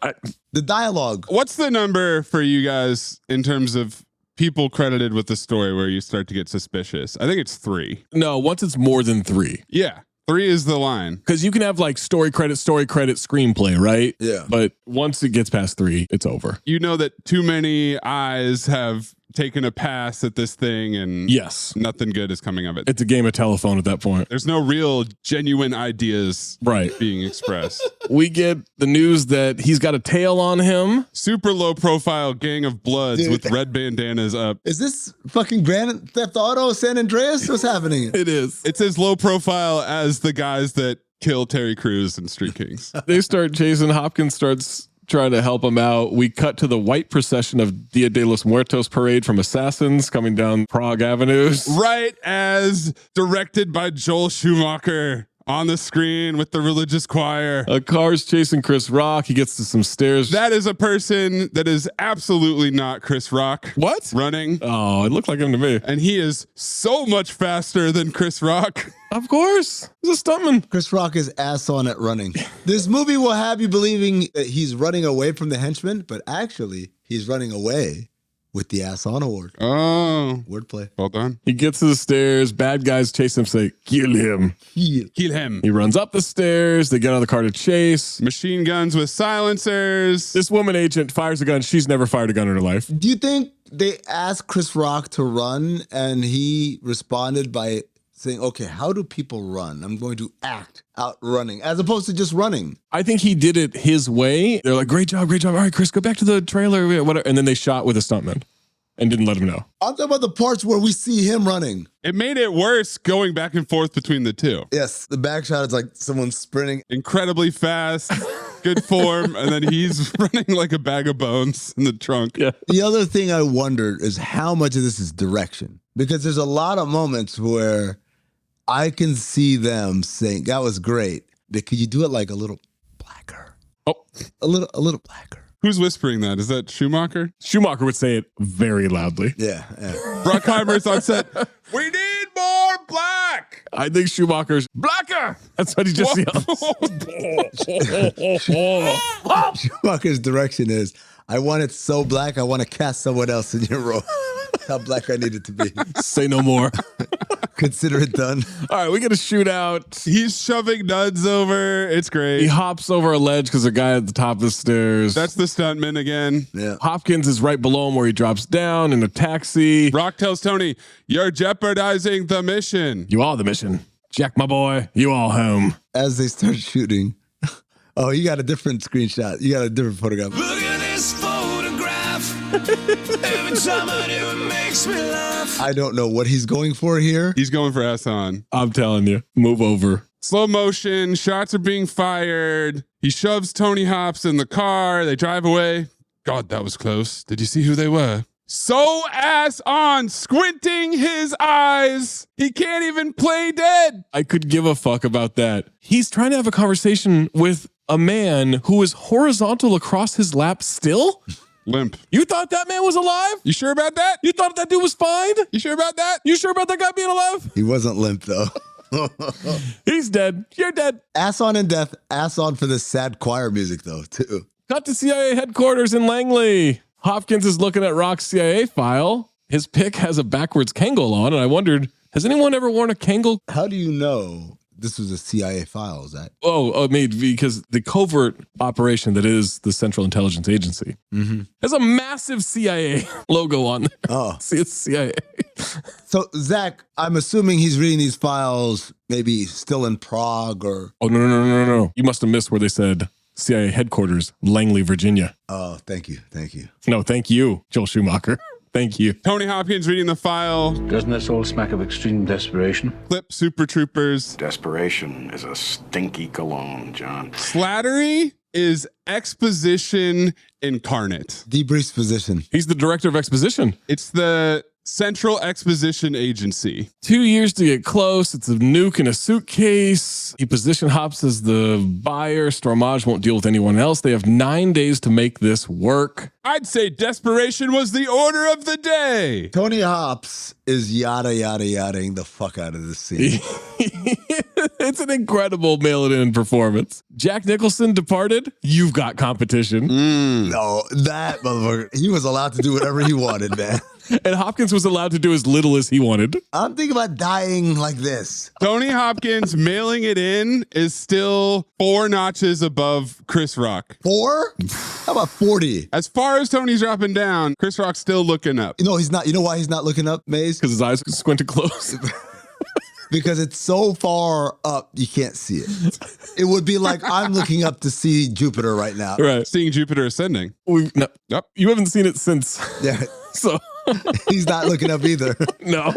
The dialogue. What's the number for you guys in terms of people credited with the story where you start to get suspicious? I think it's 3. No, once it's more than 3. Yeah. 3 is the line. Because you can have like story credit, screenplay, right? Yeah. But once it gets past 3, it's over. You know that too many eyes have taken a pass at this thing and yes, nothing good is coming of it. It's a game of telephone at that point. There's no real genuine ideas being expressed. We get the news that he's got a tail on him. Super low profile gang of bloods with red bandanas up. Is this fucking Grand Theft Auto San Andreas? What's happening? It is. It's as low profile as the guys that kill Terry Crews in Street Kings. They start chasing. Hopkins starts trying to help him out. We cut to the white procession of Dia de los Muertos parade from assassins coming down Prague avenues. Right as directed by Joel Schumacher on the screen with the religious choir. A car's chasing Chris Rock. He gets to some stairs. That is a person that is absolutely not Chris Rock. What? Running. Oh, it looked like him to me. And he is so much faster than Chris Rock. Of course. He's a stuntman. Chris Rock is ass on at running. This movie will have you believing that he's running away from the henchman, but actually he's running away with the ass on award. Oh. Wordplay. Well done. He gets to the stairs. Bad guys chase him, say, kill him. Kill him. He runs up the stairs. They get out of the car to chase. Machine guns with silencers. This woman agent fires a gun. She's never fired a gun in her life. Do you think they asked Chris Rock to run and he responded by saying, okay, how do people run? I'm going to act out running as opposed to just running. I think he did it his way. They're like, great job, great job. All right, Chris, go back to the trailer, whatever. And then they shot with a stuntman and didn't let him know. I'm talking about the parts where we see him running. It made it worse going back and forth between the two. Yes, the back shot is like someone sprinting. Incredibly fast, good form, and then he's running like a bag of bones in the trunk. Yeah. The other thing I wondered is how much of this is direction. Because there's a lot of moments where I can see them saying, that was great, but could you do it like a little blacker? Oh, a little blacker. Who's whispering that? Is that Schumacher? Schumacher would say it very loudly. Yeah. Bruckheimer's on set. We need more black. I think Schumacher's blacker. That's what he just yells. Schumacher's direction is, I want it so black, I want to cast someone else in your role. How black I need it to be. Say no more. Consider it done. All right, we get a shootout. He's shoving nuns over. It's great. He hops over a ledge because a guy at the top of the stairs. That's the stuntman again. Yeah. Hopkins is right below him where he drops down in a taxi. Rock tells Tony, "You're jeopardizing the mission." You are the mission. Jack, my boy, you all home. As they start shooting. Oh, you got a different screenshot. You got a different photograph. Look at this photograph. Every time I do, it makes me laugh. I don't know what he's going for here. He's going for S-on. I'm telling you, move over. Slow motion, shots are being fired. He shoves Tony Hops in the car. They drive away. God, that was close. Did you see who they were? So ass on, squinting his eyes. He can't even play dead. I could give a fuck about that. He's trying to have a conversation with a man who is horizontal across his lap still? Limp. You thought that man was alive? You sure about that? You thought that dude was fine? You sure about that? You sure about that guy being alive? He wasn't limp, though. He's dead. You're dead. Ass on in death. Ass on for this sad choir music, though, too. Cut to CIA headquarters in Langley. Hopkins is looking at Rock's CIA file. His pick has a backwards Kangol on, and I wondered, has anyone ever worn a Kangol? How do you know this was a CIA file, Zach? Oh, maybe because the covert operation that is the Central Intelligence Agency has a massive CIA logo on there. Oh. See, it's CIA. So, Zach, I'm assuming he's reading these files maybe still in Prague or... Oh, no. You must have missed where they said CIA headquarters, Langley, Virginia. Oh, thank you. No, thank you, Joel Schumacher. Thank you. Tony Hopkins reading the file. Doesn't this all smack of extreme desperation? Clip Super Troopers. Desperation is a stinky cologne, John. Slattery is exposition incarnate. Debrief's position. He's the director of exposition. It's the Central Exposition Agency. 2 years to get close. It's a nuke in a suitcase. He positioned Hops as the buyer. Stormage won't deal with anyone else. They have 9 days to make this work. I'd say desperation was the order of the day. Tony Hops is yada-ing the fuck out of this scene. It's an incredible mail-it-in performance. Jack Nicholson departed. You've got competition. No, that motherfucker, he was allowed to do whatever he wanted, man. And Hopkins was allowed to do as little as he wanted. I'm thinking about dying like this. Tony Hopkins mailing it in is still 4 notches above Chris Rock. 4? How about 40? As far as Tony's dropping down, Chris Rock's still looking up. No, he's not. You know why he's not looking up, Maze? Because his eyes squinted close. Because it's so far up, you can't see it. It would be like I'm looking up to see Jupiter right now. Right. Seeing Jupiter ascending. No. Yep. You haven't seen it since. Yeah. So he's not looking up either. No.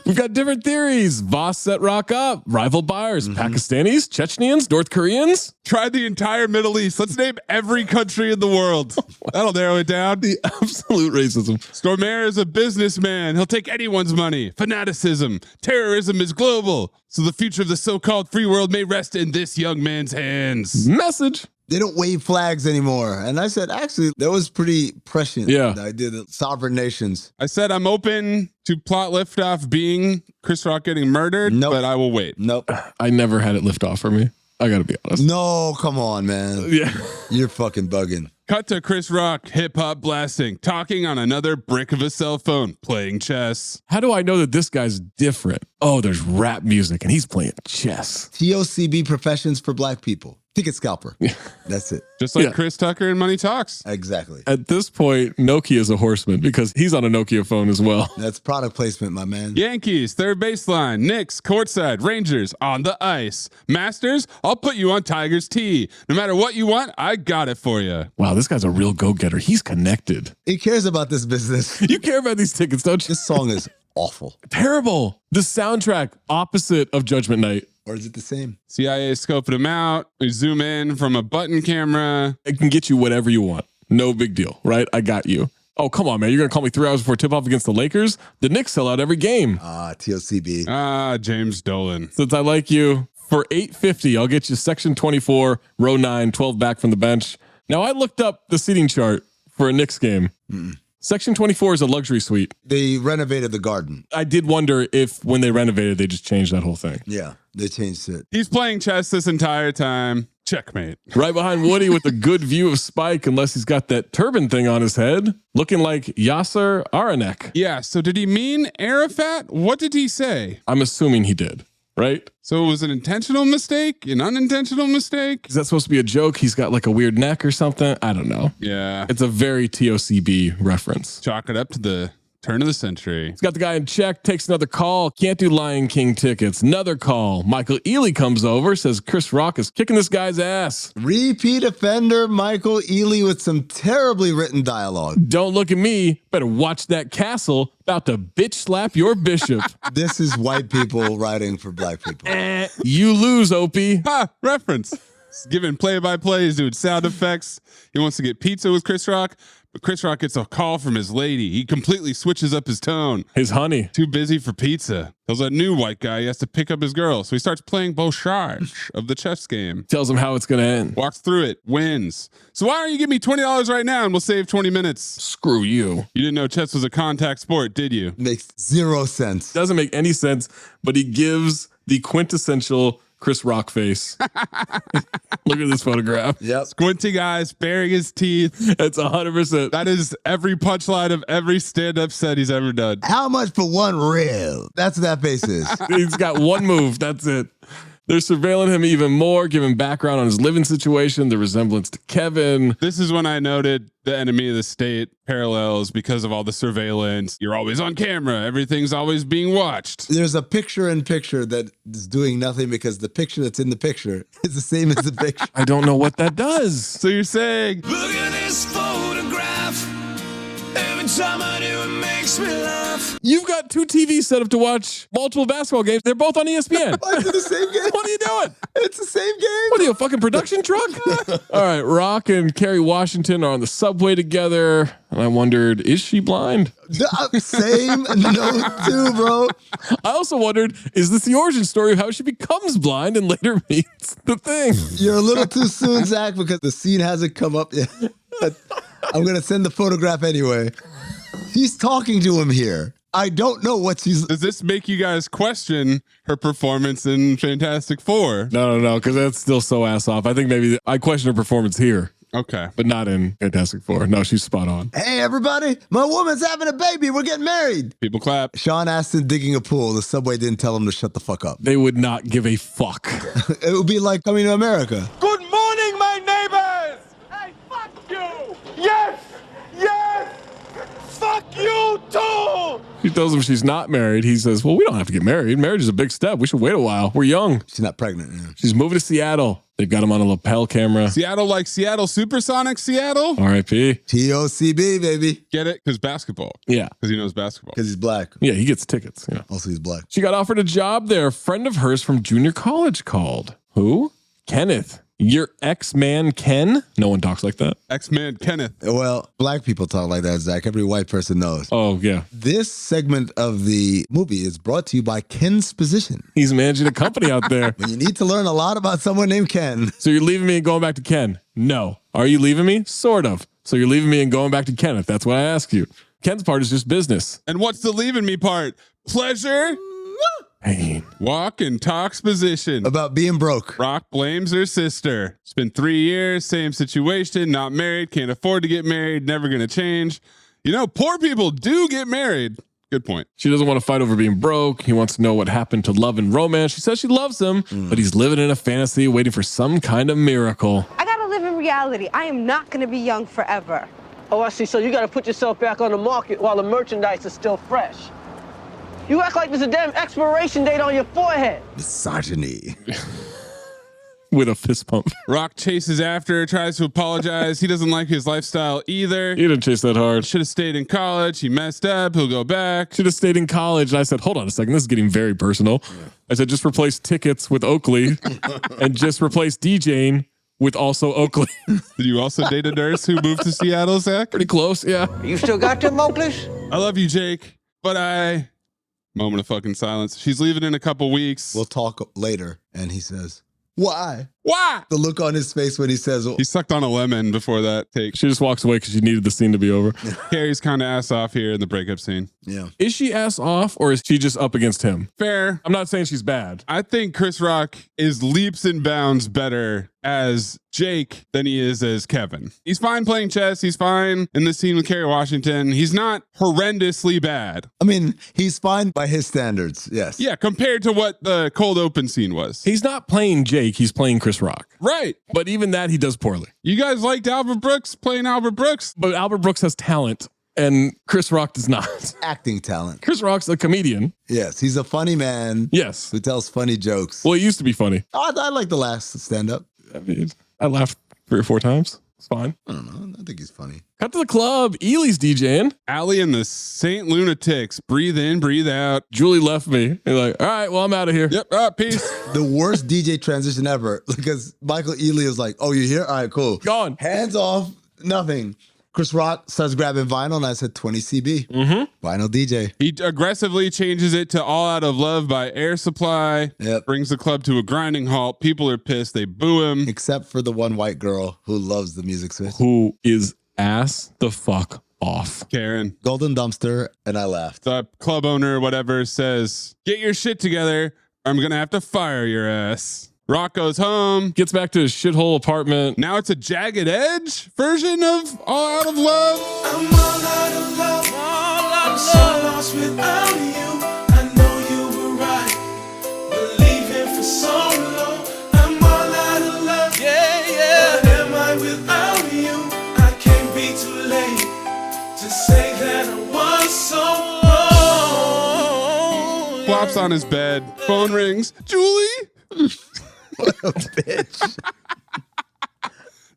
We've got different theories. Voss set Rock up. Rival buyers. Pakistanis, Chechens, North Koreans. Try the entire Middle East. Let's name every country in the world. That'll narrow it down. The absolute racism. Stormare is a businessman. He'll take anyone's money. Fanaticism. Terrorism is global. So the future of the so-called free world may rest in this young man's hands. Message. They don't wave flags anymore. And I said, actually, that was pretty prescient. Yeah. I did it. Sovereign nations. I said I'm open to plot liftoff being Chris Rock getting murdered, but I will wait. Nope. I never had it lift off for me. I got to be honest. No, come on, man. Yeah. You're fucking bugging. Cut to Chris Rock, hip-hop blasting, talking on another brick of a cell phone, playing chess. How do I know that this guy's different? Oh, there's rap music and he's playing chess. TOCB professions for black people. Ticket scalper. That's it. Just like Chris Tucker in Money Talks. Exactly. At this point, Nokia is a horseman because he's on a Nokia phone as well. That's product placement, my man. Yankees, third baseline. Knicks, courtside. Rangers, on the ice. Masters, I'll put you on Tiger's tee. No matter what you want, I got it for you. Wow, this guy's a real go-getter. He's connected. He cares about this business. You care about these tickets, don't you? This song is awful. Terrible. The soundtrack opposite of Judgment Night. Or is it the same? CIA scoping him out. We zoom in from a button camera. It can get you whatever you want. No big deal, right? I got you. Oh, come on, man. You're going to call me 3 hours before tip-off against the Lakers? The Knicks sell out every game. TOCB. James Dolan. Since I like you, for $850, I'll get you section 24, row 9, 12 back from the bench. Now, I looked up the seating chart for a Knicks game. Section 24 is a luxury suite. They renovated the garden. I did wonder if when they renovated, they just changed that whole thing. Yeah, they changed it. He's playing chess this entire time. Checkmate. Right behind Woody with a good view of Spike, unless he's got that turban thing on his head, looking like Yasser Aranek. Yeah, so did he mean Arafat? What did he say? I'm assuming he did, right? So it was an intentional mistake, an unintentional mistake? Is that supposed to be a joke? He's got like a weird neck or something? I don't know. Yeah. It's a very TOCB reference. Chalk it up to the turn of the century. He's got the guy in check, takes another call. Can't do Lion King tickets. Another call. Michael Ealy comes over, says Chris Rock is kicking this guy's ass. Repeat offender Michael Ealy with some terribly written dialogue. Don't look at me. Better watch that castle. About to bitch slap your bishop. This is white people writing for black people. You lose, Opie. Ha! Reference. He's giving play-by-play. He's doing sound effects. He wants to get pizza with Chris Rock. But Chris Rock gets a call from his lady. He completely switches up his tone. His honey. Too busy for pizza. Tells that new white guy he has to pick up his girl. So he starts playing Beaucharge of the chess game. Tells him how it's going to end. Walks through it. Wins. So why don't you give me $20 right now and we'll save 20 minutes? Screw you. You didn't know chess was a contact sport, did you? Makes zero sense. Doesn't make any sense, but he gives the quintessential Chris Rock face. Look at this photograph. Yep. Squinting eyes, baring his teeth. That's 100%. That is every punchline of every stand-up set he's ever done. How much for one rib? That's what that face is. He's got one move. That's it. They're surveilling him even more, giving background on his living situation, the resemblance to Kevin. This is when I noted the enemy of the state parallels because of all the surveillance. You're always on camera. Everything's always being watched. There's a picture-in-picture that is doing nothing because the picture that's in the picture is the same as the picture. I don't know what that does. So you're saying, Look at this photograph. Every time I do, it makes me laugh. You've got two TVs set up to watch multiple basketball games. They're both on ESPN. Why is it the same game? What are you doing? It's the same game. What are you, a fucking production truck? All right, Rock and Kerry Washington are on the subway together. And I wondered, is she blind? Same note too, bro. I also wondered, is this the origin story of how she becomes blind and later meets the thing? You're a little too soon, Zach, because the scene hasn't come up yet. I'm going to send the photograph anyway. He's talking to him here. I don't know what she's... Does this make you guys question her performance in Fantastic Four? No, because that's still so ass off. I think maybe I question her performance here. Okay. But not in Fantastic Four. No, she's spot on. Hey, everybody. My woman's having a baby. We're getting married. People clap. Sean Astin digging a pool. The subway didn't tell him to shut the fuck up. They would not give a fuck. It would be like coming to America. Good morning, my neighbors! Hey, fuck you! Yes! Yes! Fuck you too! She tells him she's not married. He says, well, we don't have to get married. Marriage is a big step. We should wait a while. We're young. She's not pregnant. Yeah. She's moving to Seattle. They've got him on a lapel camera. Seattle like Seattle Supersonic Seattle? R.I.P. TOCB, baby. Get it? Because basketball. Yeah. Because he knows basketball. Because he's black. Yeah, he gets tickets. Yeah. Also, he's black. She got offered a job there. A friend of hers from junior college called. Who? Kenneth. Your ex-man Ken? No one talks like that. Ex-man Kenneth. Well, black people talk like that, Zach. Every white person knows. Oh, yeah. This segment of the movie is brought to you by Ken's Position. He's managing a company out there. When you need to learn a lot about someone named Ken. So you're leaving me and going back to Ken? No. Are you leaving me? Sort of. So you're leaving me and going back to Kenneth. That's what I ask you. Ken's part is just business. And what's the leaving me part? Pleasure? Pain. Walk and talks position. About being broke. Rock blames her sister. It's been 3 years, same situation, not married, can't afford to get married, never going to change. You know, poor people do get married. Good point. She doesn't want to fight over being broke. He wants to know what happened to love and romance. She says she loves him, but he's living in a fantasy, waiting for some kind of miracle. I gotta live in reality. I am not gonna be young forever. Oh, I see. So you gotta put yourself back on the market while the merchandise is still fresh. You act like there's a damn expiration date on your forehead. Misogyny. With a fist pump. Rock chases after her, tries to apologize. He doesn't like his lifestyle either. He didn't chase that hard. Should have stayed in college. He messed up. He'll go back. Should have stayed in college. And I said, hold on a second. This is getting very personal. Yeah. I said, just replace tickets with Oakley and just replace DJing with also Oakley. Did you also date a nurse who moved to Seattle, Zach? Pretty close, yeah. You still got them Oakleys? I love you, Jake, but I... Moment of fucking silence. She's leaving in a couple weeks. We'll talk later. And he says, why? Why? The look on his face when he says, He sucked on a lemon before that take. She just walks away because she needed the scene to be over. Carrie's kind of ass off here in the breakup scene. Yeah. Is she ass off or is she just up against him? Fair. I'm not saying she's bad. I think Chris Rock is leaps and bounds better as Jake than he is as Kevin. He's fine playing chess. He's fine in the scene with Kerry Washington. He's not horrendously bad. I mean, he's fine by his standards. Yes. Yeah, compared to what the cold open scene was. He's not playing Jake. He's playing Chris Rock. Right. But even that, he does poorly. You guys liked Albert Brooks playing Albert Brooks? But Albert Brooks has talent. And Chris Rock does not. Acting talent. Chris Rock's a comedian. Yes, he's a funny man. Yes. Who tells funny jokes. Well, he used to be funny. I like the last stand-up. I mean, I laughed 3 or 4 times. It's fine. I don't know. I think he's funny. Cut to the club. Ely's DJing. Allie and the Saint Lunatics. Breathe in, breathe out. Julie left me. And like, all right, well, I'm out of here. Yep, peace. The worst DJ transition ever. Because Michael Ealy is like, oh, you here? All right, cool. Gone. Hands off. Nothing. Chris Rock starts grabbing vinyl, and I said 20 CB. Mm-hmm. Vinyl DJ. He aggressively changes it to All Out of Love by Air Supply. Yep. Brings the club to a grinding halt. People are pissed. They boo him. Except for the one white girl who loves the music switch. Who is ass the fuck off. Karen. Golden Dumpster, and I laughed. The club owner, whatever, says, get your shit together. Or I'm going to have to fire your ass. Rock goes home, gets back to his shithole apartment. Now it's a Jagged Edge version of All Out of Love. I'm all out of love. I'm so lost without you. I know you were right, believing for so long. I'm all out of love. Yeah. What am I without you? I can't be too late to say that I was so wrong. Flops on his bed. Phone rings. Julie? What a bitch.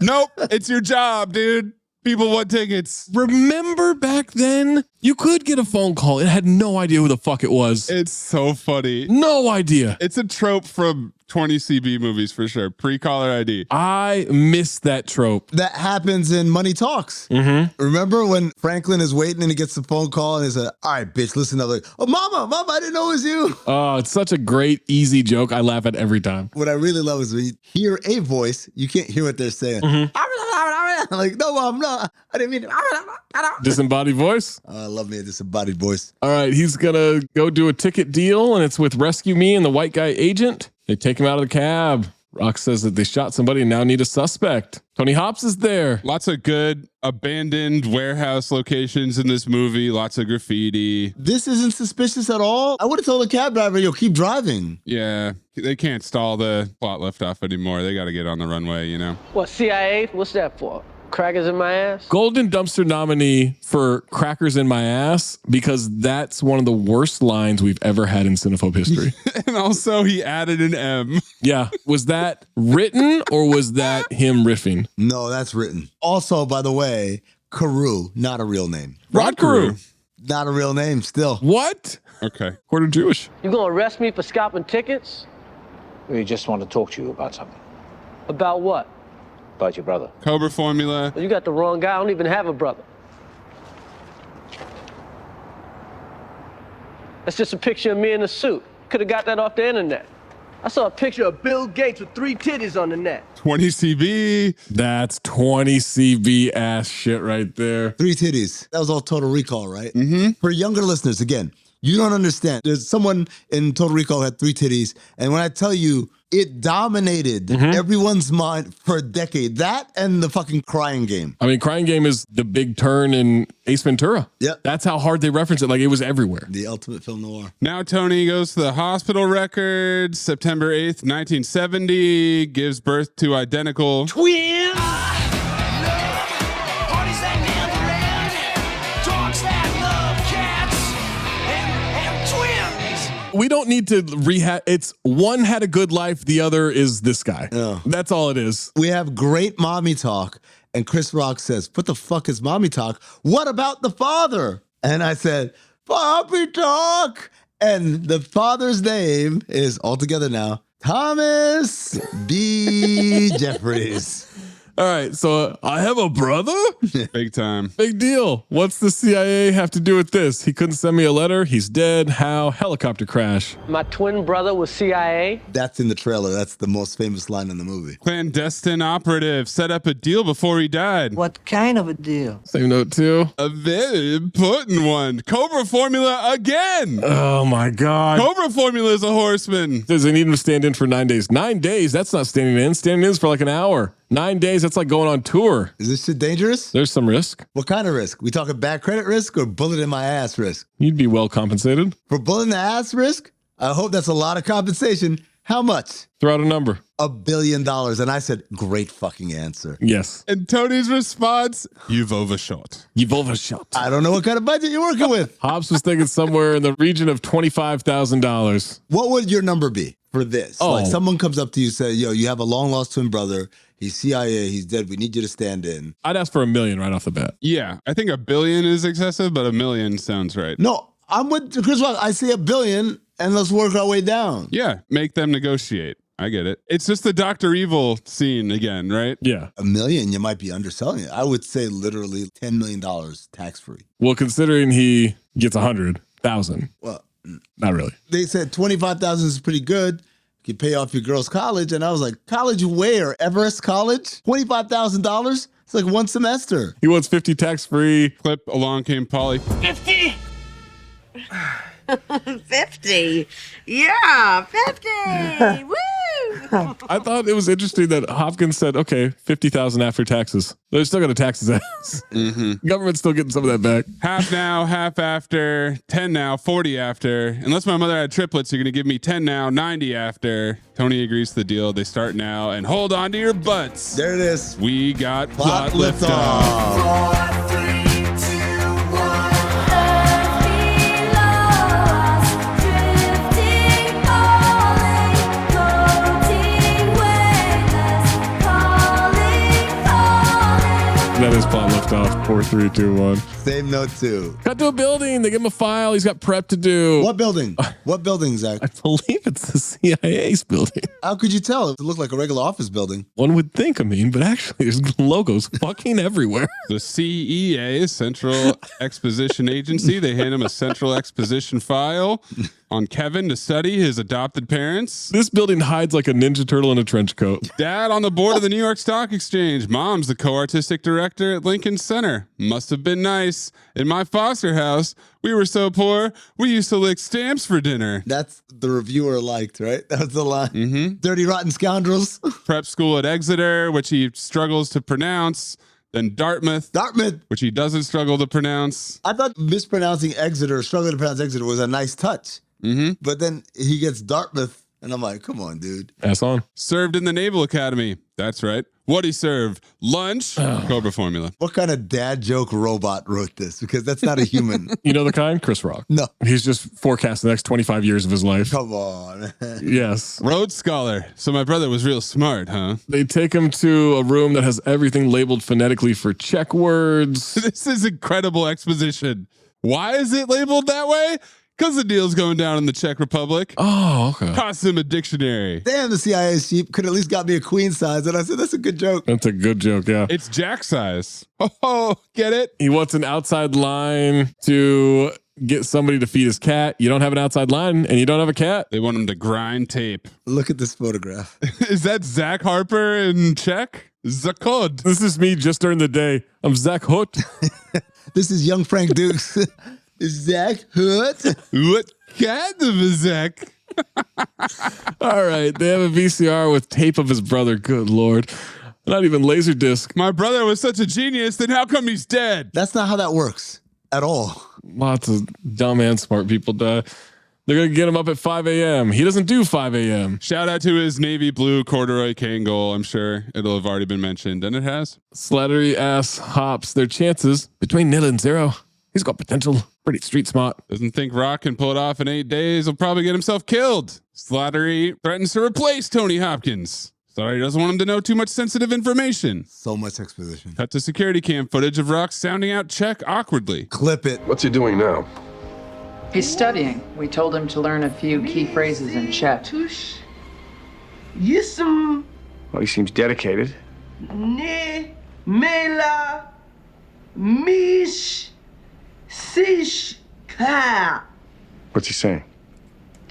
Nope, it's your job, dude. People want tickets. Remember back then, you could get a phone call and had no idea who the fuck it was. It's so funny. No idea. It's a trope from 20 CB movies for sure. Pre-caller ID. I miss that trope. That happens in Money Talks. Mm-hmm. Remember when Franklin is waiting and he gets the phone call and he said, all right, bitch, listen up. Like, oh, mama, I didn't know it was you. Oh, it's such a great, easy joke. I laugh at every time. What I really love is when you hear a voice, you can't hear what they're saying. Mm-hmm. I'm like, no, mom, no. I didn't mean it. Disembodied voice. I love me a disembodied voice. All right, he's going to go do a ticket deal, and it's with Rescue Me and the white guy agent. They take him out of the cab. Rock says that they shot somebody and now need a suspect. Tony Hopps is there. Lots of good abandoned warehouse locations in this movie. Lots of graffiti. This isn't suspicious at all. I would have told the cab driver, yo, keep driving. Yeah, they can't stall the plot lift off anymore. They got to get on the runway, you know? What, CIA? What's that for? Crackers in my ass? Golden Dumpster nominee for Crackers in My Ass because that's one of the worst lines we've ever had in Cinephobe history. And also he added an M. Yeah. Was that written or was that him riffing? No, that's written. Also, by the way, Carew, not a real name. Rod Carew. Not a real name still. What? Okay. Quarter Jewish. You gonna arrest me for scalping tickets? We just want to talk to you about something. About what? About your brother. Cobra Formula. You got the wrong guy. I don't even have a brother. That's just a picture of me in a suit. Could have got that off the internet. I saw a picture of Bill Gates with 3 titties on the net. 20 CB. That's 20 CB ass shit right there. 3 titties. That was all Total Recall, right? Mm-hmm. For younger listeners, again, you don't understand. There's someone in Total Recall who had 3 titties. And when I tell you, it dominated everyone's mind for a decade. That and the fucking Crying Game. I mean, Crying Game is the big turn in Ace Ventura. Yep. That's how hard they reference it. Like, it was everywhere. The ultimate film noir. Now Tony goes to the hospital records. September 8th, 1970. Gives birth to identical twins. We don't need to rehash. It's one had a good life. The other is this guy. Yeah. That's all it is. We have great mommy talk. And Chris Rock says, what the fuck is mommy talk? What about the father? And I said, Poppy talk. And the father's name is, all together now, Thomas B. Jeffries. All right, so I have a brother? Big time. Big deal. What's the CIA have to do with this? He couldn't send me a letter. He's dead. How? Helicopter crash. My twin brother was CIA. That's in the trailer. That's the most famous line in the movie. Clandestine operative set up a deal before he died. What kind of a deal? Same note, too. A very important one. Cobra formula again. Oh, my God. Cobra formula is a horseman. Does he need him to stand in for 9 days? 9 days? That's not standing in. Standing in is for like an hour. 9 days, that's like going on tour. Is this shit dangerous? There's some risk. What kind of risk? We talking bad credit risk or bullet in my ass risk? You'd be well compensated. For bullet in the ass risk? I hope that's a lot of compensation. How much? Throw out a number. $1 billion. And I said, great fucking answer. Yes. And Tony's response, you've overshot. You've overshot. I don't know what kind of budget you're working with. Hobbs was thinking somewhere in the region of $25,000. What would your number be for this? Oh. Like someone comes up to you and says, yo, you have a long lost twin brother. He's CIA. He's dead. We need you to stand in. I'd ask for $1 million right off the bat. Yeah, I think $1 billion is excessive, but $1 million sounds right. No, I'm with Chris Rock. I say $1 billion and let's work our way down. Yeah, make them negotiate. I get it. It's just the Dr. Evil scene again, right? Yeah. $1 million, you might be underselling it. I would say literally $10 million tax-free. Well, considering he gets 100,000. Well, not really. They said 25,000 is pretty good. You pay off your girl's college. And I was like, college where? Everest College? $25,000? It's like one semester. He wants 50 tax-free. Clip, along came Polly. 50? 50. Yeah, 50. Woo! I thought it was interesting that Hopkins said, okay, 50,000 after taxes. They're still going to tax his ass. Mm-hmm. Government's still getting some of that back. Half now, half after, 10 now, 40 after. Unless my mother had triplets, you're going to give me 10 now, 90 after. Tony agrees to the deal. They start now, and hold on to your butts. There it is. We got plot lift off. 4, 3, 2, 1. That is plot lift off. 4, 3, 2, 1. Same note too. Cut to a building. They give him a file. He's got prep to do. What building? What building, Zach? I believe it's the CIA's building. How could you tell? It looked like a regular office building. One would think, but actually there's logos fucking everywhere. The CEA, Central Exposition Agency, they hand him a Central Exposition file on Kevin to study his adopted parents. This building hides like a Ninja Turtle in a trench coat. Dad on the board of the New York Stock Exchange. Mom's the co-artistic director at Lincoln Center. Must have been nice. In my foster house, we were so poor, we used to lick stamps for dinner. That's the reviewer liked, right? That was the line. Mm-hmm. Dirty, rotten scoundrels. Prep school at Exeter, which he struggles to pronounce. Then Dartmouth, which he doesn't struggle to pronounce. I thought mispronouncing Exeter, struggling to pronounce Exeter was a nice touch. Mm-hmm. But then he gets Dartmouth, and I'm like, come on, dude. Ass on. Served in the Naval Academy. That's right. What'd he serve? Lunch? Cobra formula. What kind of dad joke robot wrote this? Because that's not a human. You know the kind? Chris Rock. No. He's just forecasting the next 25 years of his life. Come on. Yes. Rhodes Scholar. So my brother was real smart, huh? They take him to a room that has everything labeled phonetically for check words. This is incredible exposition. Why is it labeled that way? Because the deal's going down in the Czech Republic. Oh, okay. Cost him a dictionary. Damn, the CIA's cheap. Could at least got me a queen size. And I said, that's a good joke. That's a good joke, yeah. It's Jack size. Oh, get it? He wants an outside line to get somebody to feed his cat. You don't have an outside line and you don't have a cat. They want him to grind tape. Look at this photograph. Is that Zach Harper in Czech? Zakod. This is me just during the day. I'm Zach Hoot. This is young Frank Dukes. Zach Hoot. What kind of a Zach? All right. They have a VCR with tape of his brother. Good Lord. Not even Laserdisc. My brother was such a genius, then how come he's dead? That's not how that works at all. Lots of dumb and smart people die. They're going to get him up at 5 a.m. He doesn't do 5 a.m. Shout out to his navy blue corduroy cane goal. I'm sure it'll have already been mentioned, and it has. Slattery ass Hops. Their chances between 0 and 0. He's got potential. Pretty street smart. Doesn't think Rock can pull it off in 8 days. He'll probably get himself killed. Slattery threatens to replace Tony Hopkins. Sorry, doesn't want him to know too much sensitive information. So much exposition. Cut to security cam footage of Rock sounding out Czech awkwardly. Clip it. What's he doing now? He's studying. We told him to learn a few key phrases in Czech. Well, he seems dedicated. Ne mela mish sish ka. What's he saying?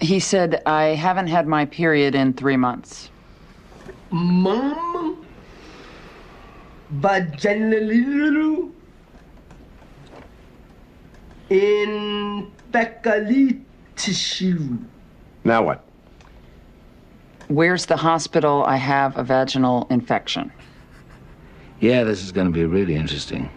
He said, I haven't had my period in 3 months. Mum vaginalilu in fecally tissue. Now what? Where's the hospital? I have a vaginal infection. Yeah, this is going to be really interesting.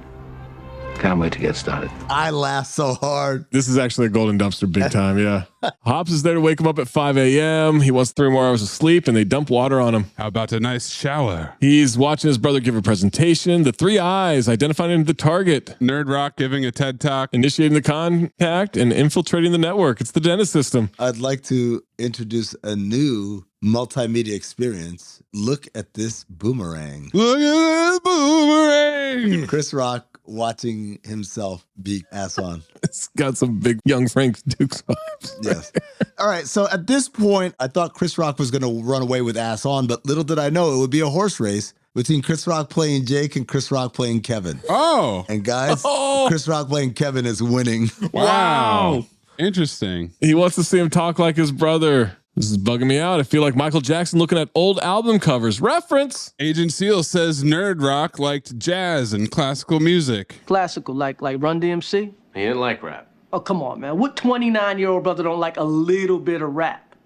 Can't wait to get started. I laughed so hard. This is actually a golden dumpster big time, yeah. Hops is there to wake him up at 5 a.m. He wants 3 more hours of sleep, and they dump water on him. How about a nice shower? He's watching his brother give a presentation. The 3 eyes identifying the target. Nerd Rock giving a TED Talk. Initiating the contact and infiltrating the network. It's the dentist system. I'd like to introduce a new multimedia experience. Look at this boomerang. Look at this boomerang. Chris Rock watching himself be ass on. It's got some big young Frank Dukes vibes. Yes. All right. So at this point, I thought Chris Rock was going to run away with ass on, but little did I know it would be a horse race between Chris Rock playing Jake and Chris Rock playing Kevin. Oh. And guys, Chris Rock playing Kevin is winning. Wow. Interesting. He wants to see him talk like his brother. This is bugging me out. I feel like Michael Jackson looking at old album covers. Reference. Agent Seal says Nerd Rock liked jazz and classical music. Classical, like Run DMC? He didn't like rap. Oh, come on, man. What 29-year-old brother don't like a little bit of rap?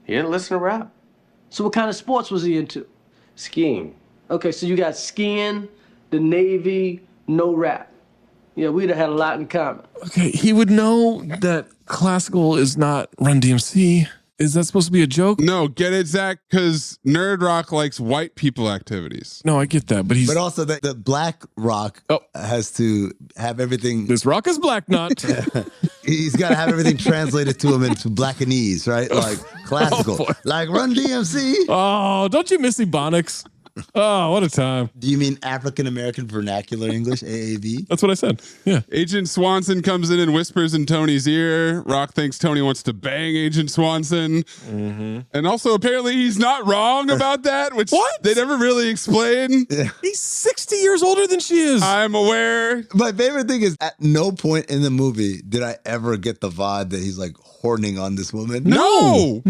He didn't listen to rap. So what kind of sports was he into? Skiing. Okay, so you got skiing, the Navy, no rap. Yeah, we'd have had a lot in common. Okay, he would know that classical is not Run DMC. Is that supposed to be a joke? No, get it, Zach? Because Nerd Rock likes white people activities. No, I get that, but But also the Black Rock has to have everything. This rock is black, not. He's got to have everything translated to him into Blackanese, right? Like classical, like Run DMC. Oh, don't you miss Ebonics? Oh, what a time. Do you mean African American Vernacular English, AAV? That's what I said. Yeah. Agent Swanson comes in and whispers in Tony's ear. Rock thinks Tony wants to bang Agent Swanson. Mm-hmm. And also, apparently, he's not wrong about that, which they never really explain. Yeah. He's 60 years older than she is. I'm aware. My favorite thing is at no point in the movie did I ever get the vibe that he's like horning on this woman. No.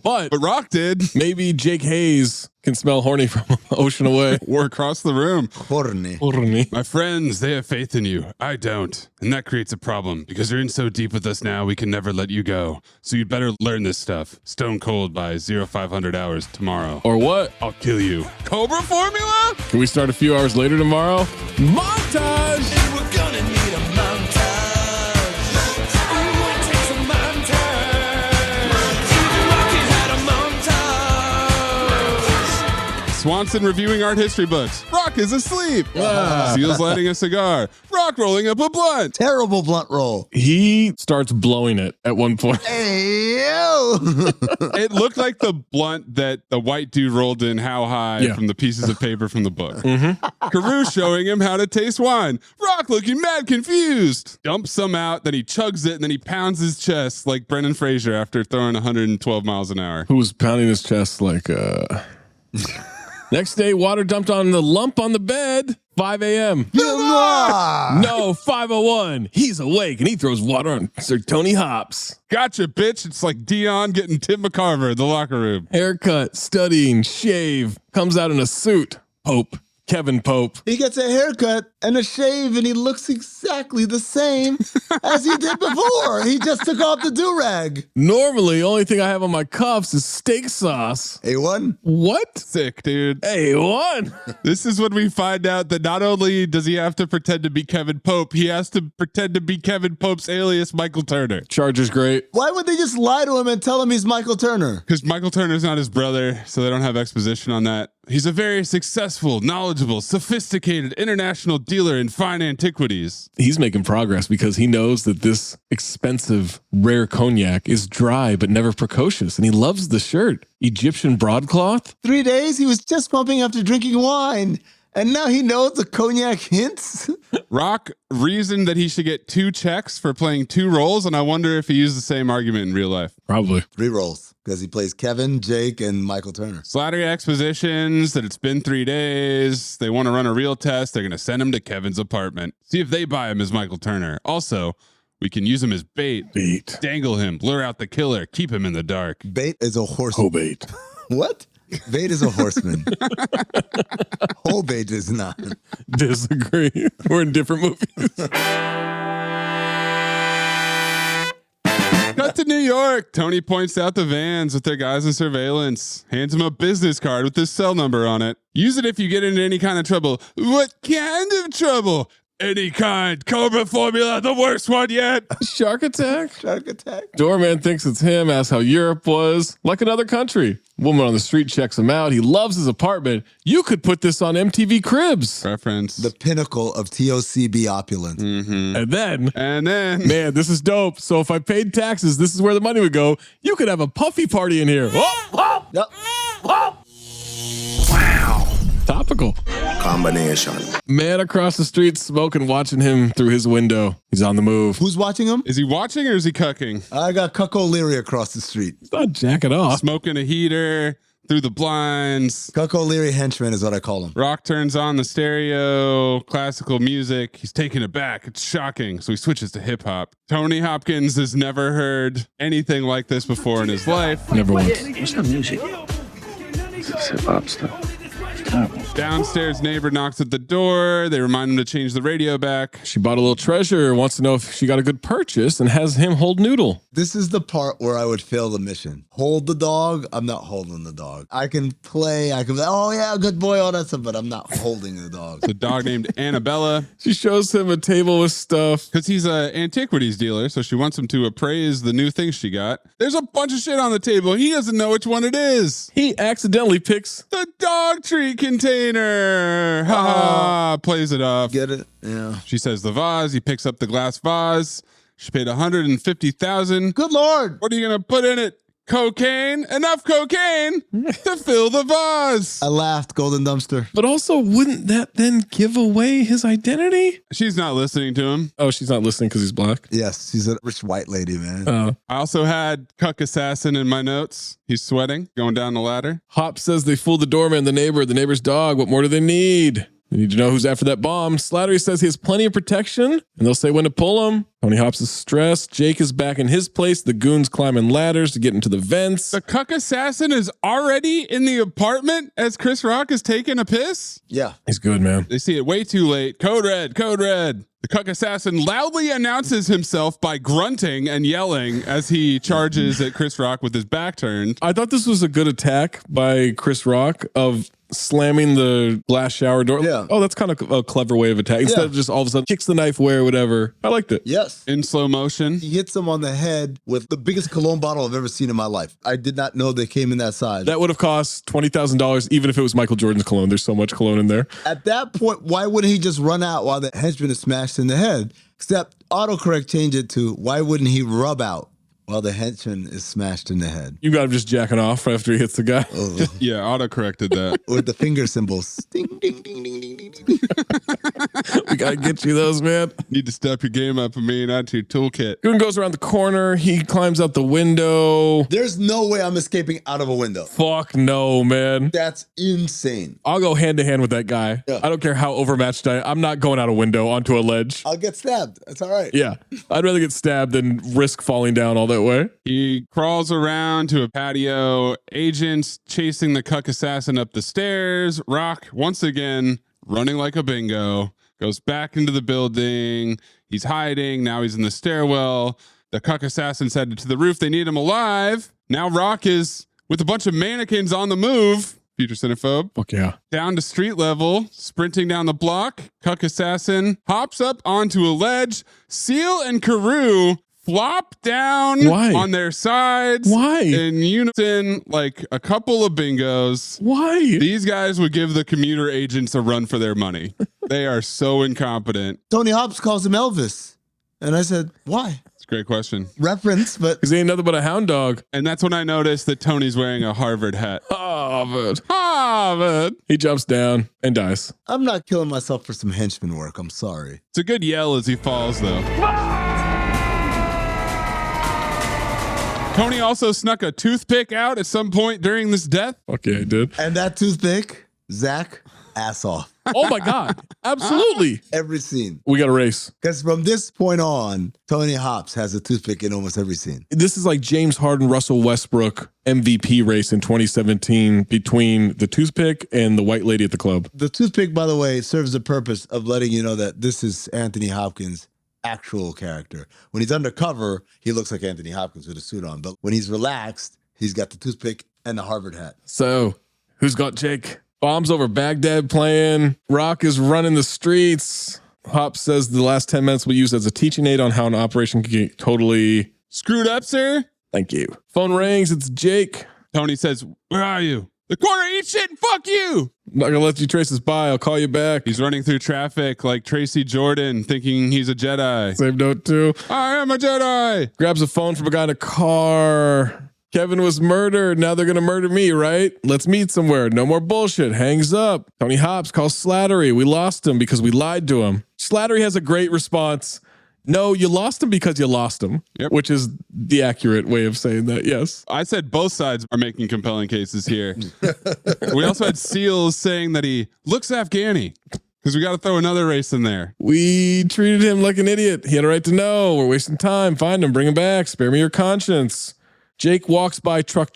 But Rock did. Maybe Jake Hayes can smell horny from an ocean away. Or across the room. Horny. My friends, they have faith in you. I don't. And that creates a problem because you're in so deep with us now, we can never let you go. So you'd better learn this stuff. Stone cold by 0500 hours tomorrow. Or what? I'll kill you. Cobra formula? Can we start a few hours later tomorrow? Montage! And we're gonna need a montage. Swanson reviewing art history books. Rock is asleep. Seal's lighting a cigar. Rock rolling up a blunt. Terrible blunt roll. He starts blowing it at one point. Hey, yo. It looked like the blunt that the white dude rolled in How High from the pieces of paper from the book. Carew showing him how to taste wine. Rock looking mad confused. Dumps some out, then he chugs it, and then he pounds his chest like Brendan Fraser after throwing 112 miles an hour. Who was pounding his chest like, Next day, water dumped on the lump on the bed. 5 a.m. No, 5:01. He's awake and he throws water on Sir Tony Hops. Gotcha, bitch. It's like Dion getting Tim McCarver in the locker room. Haircut, studying, shave. Comes out in a suit. Pope. Kevin Pope. He gets a haircut and a shave and he looks exactly the same as he did before. He just took off the do-rag. Normally, only thing I have on my cuffs is steak sauce. A1? What? Sick, dude. A1? This is when we find out that not only does he have to pretend to be Kevin Pope, he has to pretend to be Kevin Pope's alias, Michael Turner. Charger's great. Why would they just lie to him and tell him he's Michael Turner? Because Michael Turner's not his brother, so they don't have exposition on that. He's a very successful, knowledgeable, sophisticated international dealer in fine antiquities. He's making progress because he knows that this expensive, rare cognac is dry but never precocious, and he loves the shirt. Egyptian broadcloth? 3 days he was just pumping after drinking wine, and now he knows the cognac hints? Rock reasoned that he should get 2 checks for playing 2 roles, and I wonder if he used the same argument in real life. Probably. 3 roles, because he plays Kevin, Jake, and Michael Turner. Slattery expositions that it's been 3 days. They want to run a real test. They're going to send him to Kevin's apartment. See if they buy him as Michael Turner. Also, we can use him as bait. Dangle him, lure out the killer, keep him in the dark. Bait is a horseman. Oh, bait. What? Bait is a horseman. Whole bait is not. Disagree. We're in different movies. Cut to New York. Tony points out the vans with their guys in surveillance. Hands him a business card with his cell number on it. Use it if you get into any kind of trouble. What kind of trouble? Any kind. Cobra formula, the worst one yet. Shark attack? Shark attack. Doorman thinks it's him, asks how Europe was. Like another country. Woman on the street checks him out. He loves his apartment. You could put this on MTV Cribs. Reference. The pinnacle of TOCB opulence. Mm-hmm. And then, man, this is dope. So if I paid taxes, this is where the money would go. You could have a puffy party in here. Whoa. Yep. Wow. Topical. Combination. Man across the street smoking, watching him through his window. He's on the move. Who's watching him? Is he watching or is he cucking? I got Cuck O'Leary across the street. He's not jacking off. Smoking a heater through the blinds. Cuck O'Leary henchman is what I call him. Rock turns on the stereo, classical music. He's taken aback. It's shocking. So he switches to hip hop. Tony Hopkins has never heard anything like this before in his life. Never once. What's the music? This is hip hop stuff. Terrible. Downstairs neighbor knocks at the door. They remind him to change the radio back. She bought a little treasure, wants to know if she got a good purchase, and has him hold Noodle. This is the part where I would fail the mission. Hold the dog. I'm not holding the dog. I can play. I can be, oh yeah, good boy, all that stuff, but I'm not holding the dog. The dog named Annabella. She shows him a table with stuff. Because he's an antiquities dealer, so she wants him to appraise the new things she got. There's a bunch of shit on the table. He doesn't know which one it is. He accidentally picks the dog treat container. Ha ha. Plays it off. Get it? Yeah. She says the vase. He picks up the glass vase. She paid $150,000. Good Lord. What are you going to put in it? Cocaine? Enough cocaine to fill the vase. I laughed, golden dumpster. But also, wouldn't that then give away his identity? She's not listening to him. Oh, she's not listening because he's black? Yes, she's a rich white lady, man. Oh. I also had Cuck Assassin in my notes. He's sweating, going down the ladder. Hop says they fooled the doorman, the neighbor's dog. What more do they need? They need to know who's after that bomb. Slattery says he has plenty of protection, and they'll say when to pull him. Tony Hops is stressed. Jake is back in his place. The goons climbing ladders to get into the vents. The Cuck Assassin is already in the apartment as Chris Rock is taking a piss? Yeah. He's good, man. They see it way too late. Code red, code red. The Cuck Assassin loudly announces himself by grunting and yelling as he charges at Chris Rock with his back turned. I thought this was a good attack by Chris Rock of slamming the glass shower door. Yeah. Oh, that's kind of a clever way of attack. Instead of just all of a sudden kicks the knife away or whatever. I liked it. Yes. In slow motion. He hits him on the head with the biggest cologne bottle I've ever seen in my life. I did not know they came in that size. That would have cost $20,000 even if it was Michael Jordan's cologne. There's so much cologne in there. At that point, why wouldn't he just run out while the henchman is smashed in the head? Except autocorrect changed it to why wouldn't he rub out while the henchman is smashed in the head? You got him just jacking off after he hits the guy. Oh. Yeah, autocorrected that. With the finger symbols. Ding, ding, ding, ding, ding, ding, ding. We got to get you those, man. Need to step your game up, Amin. Add to your toolkit. Goon goes around the corner. He climbs out the window. There's no way I'm escaping out of a window. Fuck no, man. That's insane. I'll go hand to hand with that guy. Yeah. I don't care how overmatched I'm not going out a window onto a ledge. I'll get stabbed. That's all right. Yeah. I'd rather get stabbed than risk falling down all that way. He crawls around to a patio. Agents chasing the Cuck Assassin up the stairs. Rock, once again, running like a bingo, goes back into the building. He's hiding. Now he's in the stairwell. The Cuck Assassin's headed to the roof. They need him alive. Now Rock is with a bunch of mannequins on the move. Future Cinephobe. Fuck yeah. Down to street level, sprinting down the block. Cuck Assassin hops up onto a ledge. Seal and Carew flop down on their sides. Why? In unison, like a couple of bingos. Why? These guys would give the commuter agents a run for their money. They are so incompetent. Tony Hobbs calls him Elvis. And I said, why? It's a great question. Reference, but because he ain't nothing but a hound dog. And that's when I noticed that Tony's wearing a Harvard hat. Harvard. Harvard. He jumps down and dies. I'm not killing myself for some henchman work. I'm sorry. It's a good yell as he falls, though. Tony also snuck a toothpick out at some point during this death. Okay, I did. And that toothpick, Zach, ass off. Oh my God. Absolutely. Every scene. We got a race. Because from this point on, Tony Hopps has a toothpick in almost every scene. This is like James Harden, Russell Westbrook MVP race in 2017 between the toothpick and the white lady at the club. The toothpick, by the way, serves the purpose of letting you know that this is Anthony Hopkins' actual character. When he's undercover, he looks like Anthony Hopkins with a suit on. But when he's relaxed, he's got the toothpick and the Harvard hat. So, who's got Jake? Bombs over Baghdad playing. Rock is running the streets. Hopps says the last 10 minutes will use as a teaching aid on how an operation can get totally screwed up, sir. Thank you. Phone rings. It's Jake. Tony says, where are you? The corner eats shit and fuck you. I'm not going to let you trace this by. I'll call you back. He's running through traffic like Tracy Jordan thinking he's a Jedi. Same note too. I am a Jedi. Grabs a phone from a guy in a car. Kevin was murdered. Now they're going to murder me, right? Let's meet somewhere. No more bullshit. Hangs up. Tony Hopps calls Slattery. We lost him because we lied to him. Slattery has a great response. No, you lost him because you lost him, which is the accurate way of saying that, yes. I said both sides are making compelling cases here. We also had Seals saying that he looks Afghani. Because we got to throw another race in there. We treated him like an idiot. He had a right to know. We're wasting time. Find him. Bring him back. Spare me your conscience. Jake walks by truck,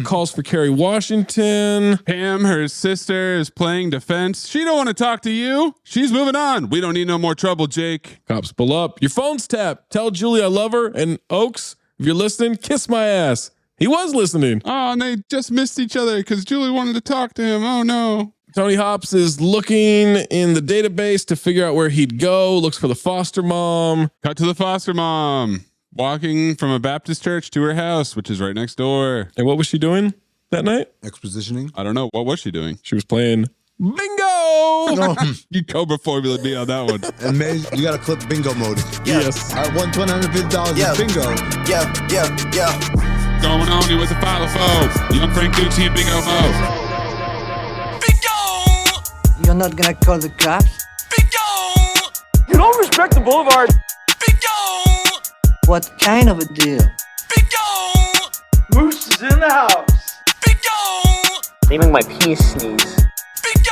calls for Kerry Washington. Pam, her sister, is playing defense. She don't want to talk to you. She's moving on. We don't need no more trouble, Jake. Cops pull up. Your phone's tapped. Tell Julie I love her. And Oaks, if you're listening, kiss my ass. He was listening. Oh, and they just missed each other because Julie wanted to talk to him. Oh, no. Tony Hopps is looking in the database to figure out where he'd go. Looks for the foster mom. Cut to the foster mom. Walking from a Baptist church to her house, which is right next door. And what was she doing that night? Expositioning. I don't know. What was she doing? She was playing bingo. No. You Cobra formula me on that one. And man, you got to click bingo mode. Yes. I won $150 in bingo. Yeah. Going on here with the Philophone. Young Frank Gucci, bingo mode. Bingo! You're not gonna call the cops? Bingo! You don't respect the boulevard. What kind of a deal? Bingo! Moose is in the house. Bingo! Naming my penis sneeze. Bingo!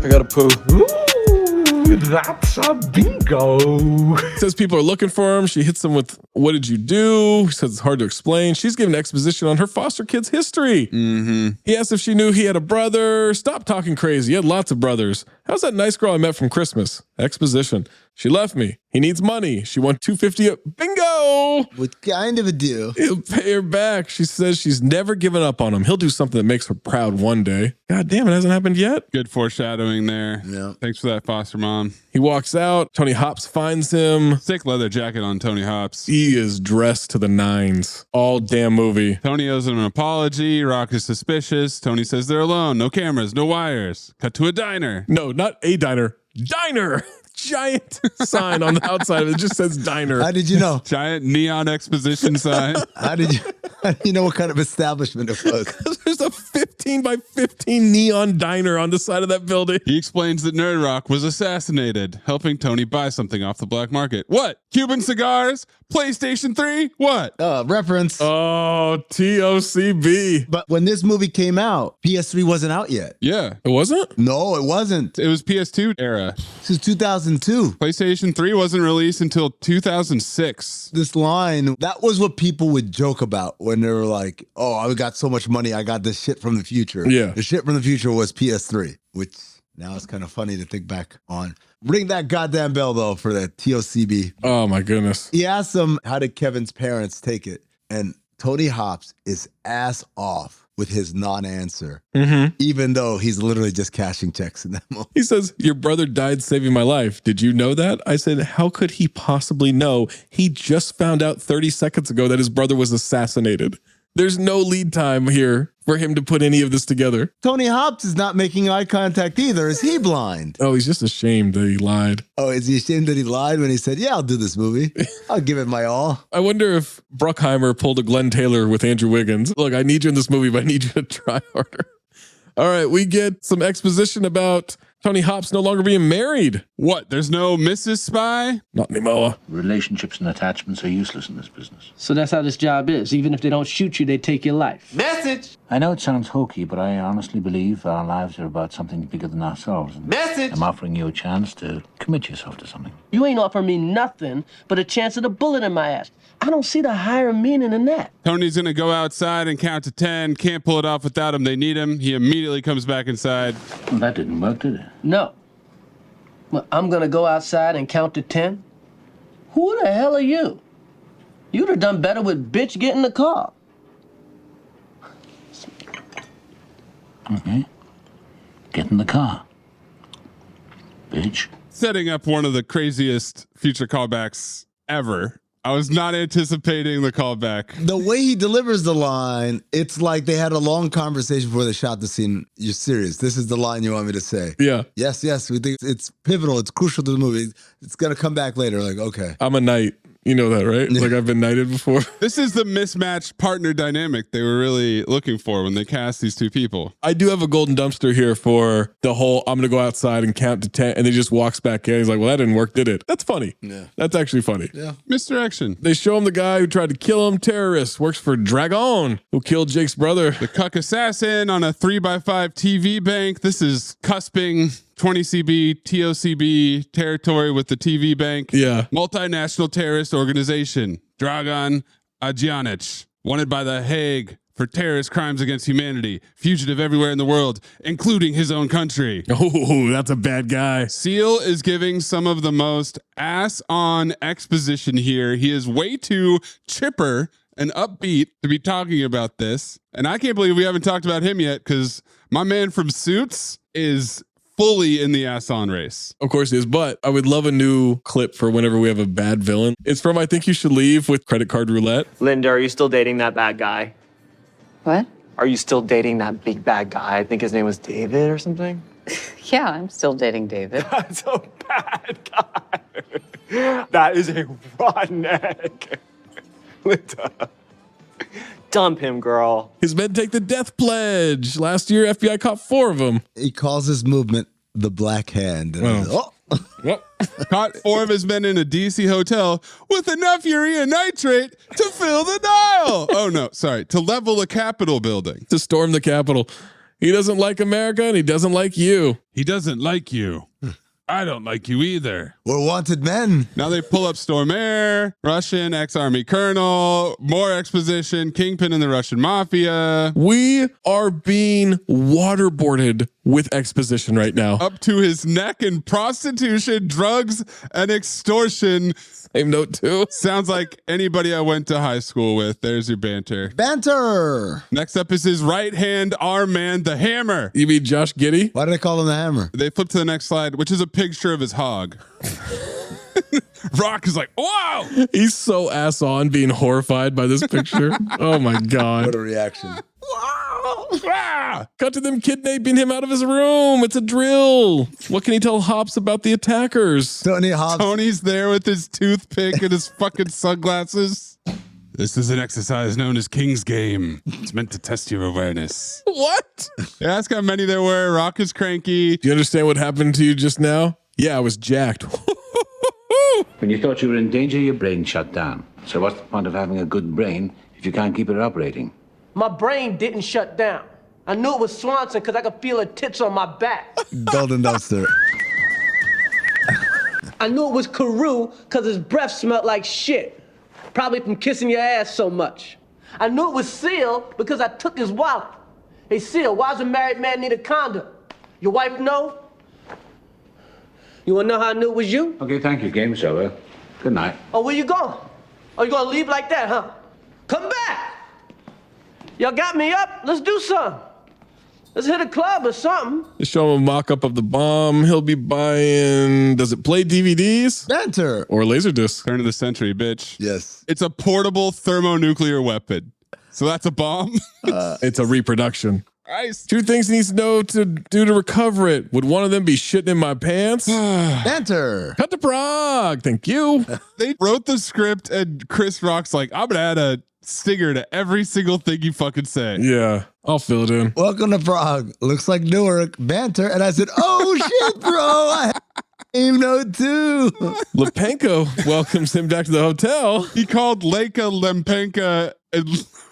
I got a poo. Ooh, that's a bingo. Says people are looking for him. She hits him with, what did you do? He says it's hard to explain. She's giving exposition on her foster kid's history. Mm-hmm. He asked if she knew he had a brother. Stop talking crazy. He had lots of brothers. How's that nice girl I met from Christmas? Exposition. She left me. He needs money. She won $250. Bingo! What kind of a deal? He'll pay her back. She says she's never given up on him. He'll do something that makes her proud one day. God damn, it hasn't happened yet. Good foreshadowing there. Yeah. Thanks for that, foster mom. He walks out. Tony Hopps finds him. Sick leather jacket on Tony Hopps. He is dressed to the nines. All damn movie. Tony owes him an apology. Rock is suspicious. Tony says they're alone. No cameras, no wires. Cut to a diner. No, not a diner. Diner! Giant sign on the outside of it. It just says diner. How did you know? Giant neon exposition sign. How did you know what kind of establishment it was? There's a 15 by 15 neon diner on the side of that building. He explains that Nerd Rock was assassinated, helping Tony buy something off the black market. What? Cuban cigars? PlayStation 3? What? Reference. Oh, TOCB. But when this movie came out, PS3 wasn't out yet. Yeah. It wasn't? No, it wasn't. It was PS2 era. This is 2002. PlayStation 3 wasn't released until 2006. This line, that was what people would joke about when they were like, oh, I got so much money, I got this shit from the future. Yeah. The shit from the future was PS3, which now it's kind of funny to think back on. Ring that goddamn bell, though, for the TOCB. Oh, my goodness. He asked him, how did Kevin's parents take it? And Tony Hopps is ass off with his non-answer, even though he's literally just cashing checks in that moment. He says, your brother died saving my life. Did you know that? I said, how could he possibly know? He just found out 30 seconds ago that his brother was assassinated. There's no lead time here for him to put any of this together. Tony Hops is not making eye contact either. Is he blind? Oh, he's just ashamed that he lied. Oh, is he ashamed that he lied when he said, yeah, I'll do this movie. I'll give it my all. I wonder if Bruckheimer pulled a Glenn Taylor with Andrew Wiggins. Look, I need you in this movie, but I need you to try harder. All right, we get some exposition about Tony Hops no longer being married. What? There's no Mrs. Spy? Not anymore. Relationships and attachments are useless in this business. So that's how this job is. Even if they don't shoot you, they take your life. Message! I know it sounds hokey, but I honestly believe our lives are about something bigger than ourselves. And Message! I'm offering you a chance to commit yourself to something. You ain't offering me nothing but a chance at a bullet in my ass. I don't see the higher meaning in that. Tony's going to go outside and count to 10. Can't pull it off without him. They need him. He immediately comes back inside. Well, that didn't work, did it? No. Well, I'm going to go outside and count to 10? Who the hell are you? You'd have done better with bitch get in the car. Okay. Get in the car. Bitch. Setting up one of the craziest future callbacks ever. I was not anticipating the callback. The way he delivers the line, it's like they had a long conversation before they shot the scene. You're serious. This is the line you want me to say. Yeah. Yes, we think it's pivotal. It's crucial to the movie. It's going to come back later. Like, okay. I'm a knight. You know that, right? Like I've been knighted before. This is the mismatched partner dynamic they were really looking for when they cast these two people. I do have a golden dumpster here for the whole, I'm going to go outside and count to 10. And he just walks back in. He's like, well, that didn't work, did it? That's funny. Yeah. That's actually funny. Yeah. Misdirection. They show him the guy who tried to kill him. Terrorist. Works for Dragon, who killed Jake's brother. The cuck assassin on a 3x5 TV bank. This is cusping 20 CB, TOCB territory with the TV bank. Yeah. Multinational terrorist organization. Dragan Adjanic. Wanted by The Hague for terrorist crimes against humanity. Fugitive everywhere in the world, including his own country. Oh, that's a bad guy. Seal is giving some of the most ass-on exposition here. He is way too chipper and upbeat to be talking about this. And I can't believe we haven't talked about him yet, because my man from Suits is fully in the ass-on race. Of course he is, but I would love a new clip for whenever we have a bad villain. It's from I Think You Should Leave with Credit Card Roulette. Linda, are you still dating that bad guy? What? Are you still dating that big bad guy? I think his name was David or something. Yeah, I'm still dating David. That's a bad guy. That is a redneck. Linda. Dump him, girl. His men take the death pledge. Last year, FBI caught 4 of them. He calls his movement the Black Hand. Caught 4 of his men in a DC hotel with enough urea nitrate to fill the Nile. Oh, no, sorry. To level a Capitol building. To storm the Capitol. He doesn't like America and he doesn't like you. He doesn't like you. I don't like you either. We're wanted men. Now they pull up Stormare, Russian ex-army colonel, more exposition, Kingpin in the Russian mafia. We are being waterboarded with exposition right now. Up to his neck in prostitution, drugs, and extortion. Same note too. Sounds like anybody I went to high school with. There's your banter. Banter. Next up is his right-hand arm man, the Hammer. You mean Josh Giddey? Why do they call him the Hammer? They flip to the next slide, which is a picture of his hog. Rock is like, wow. He's so ass on being horrified by this picture. Oh my God. What a reaction. Cut to them kidnapping him out of his room. It's a drill. What can he tell Hops about the attackers? Tony Hops. Tony's there with his toothpick and his fucking sunglasses. This is an exercise known as King's Game. It's meant to test your awareness. What? They ask how many there were. Rock is cranky. Do you understand what happened to you just now? Yeah, I was jacked. When you thought you were in danger, your brain shut down. So what's the point of having a good brain if you can't keep it operating? My brain didn't shut down. I knew it was Swanson because I could feel her tits on my back. Golden dumpster. I knew it was Carew because his breath smelled like shit. Probably from kissing your ass so much. I knew it was Seal because I took his wallet. Hey, Seal, why does a married man need a condom? Your wife know? You want to know how I knew it was you? Okay, thank you. Game's over. Good night. Oh, where you going? Oh, you gonna leave like that, huh? Come back! Y'all got me up? Let's do something. Let's hit a club or something. They show him a mock-up of the bomb he'll be buying. Does it play DVDs? Banter. Or Laserdisc? Turn of the century, bitch. Yes. It's a portable thermonuclear weapon. So that's a bomb? It's a reproduction. Nice. 2 things he needs to know to do to recover it. Would one of them be shitting in my pants? Banter. Cut to Prague. Thank you. They wrote the script and Chris Rock's like, I'm going to add a stinger to every single thing you fucking say. Yeah, I'll fill it in. Welcome to Prague. Looks like Newark. Banter. And I said, oh shit, bro. I even know too. Lepenko welcomes him back to the hotel. He called Leica Lempenka, and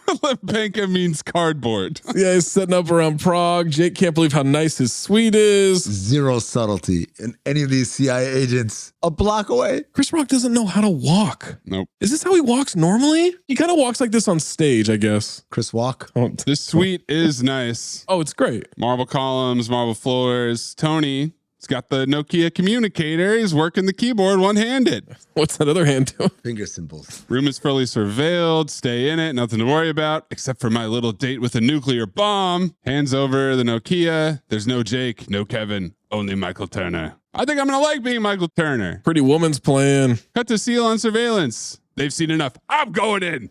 Lempenka means cardboard. Yeah, he's setting up around Prague. Jake can't believe how nice his suite is. Zero subtlety in any of these CIA agents. A block away. Chris Rock doesn't know how to walk. Nope. Is this how he walks normally? He kind of walks like this on stage, I guess. Chris Walk. This suite is nice. Oh, it's great. Marble columns, marble floors. Tony, he's got the Nokia communicator. He's working the keyboard one-handed. What's that other hand doing? Finger symbols. Room is fully surveilled. Stay in it. Nothing to worry about except for my little date with a nuclear bomb. Hands over the Nokia. There's no Jake, no Kevin, only Michael Turner. I think I'm going to like being Michael Turner. Pretty Woman's playing. Cut to Seal on surveillance. They've seen enough. I'm going in.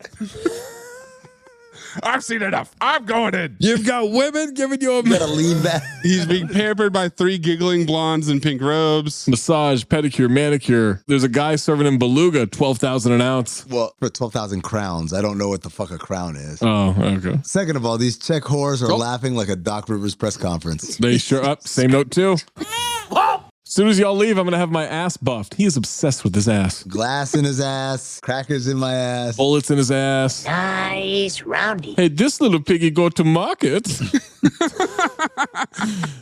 I've seen enough. I'm going in. You've got women giving you a... You gotta lean back. He's being pampered by 3 giggling blondes in pink robes. Massage, pedicure, manicure. There's a guy serving him beluga, 12,000 an ounce. Well, for 12,000 crowns. I don't know what the fuck a crown is. Oh, okay. Second of all, these Czech whores are laughing like a Doc Rivers press conference. They sure up. Same note too. As soon as y'all leave, I'm going to have my ass buffed. He is obsessed with his ass. Glass in his ass, crackers in my ass. Bullets in his ass. Nice, roundy. Hey, this little piggy go to market.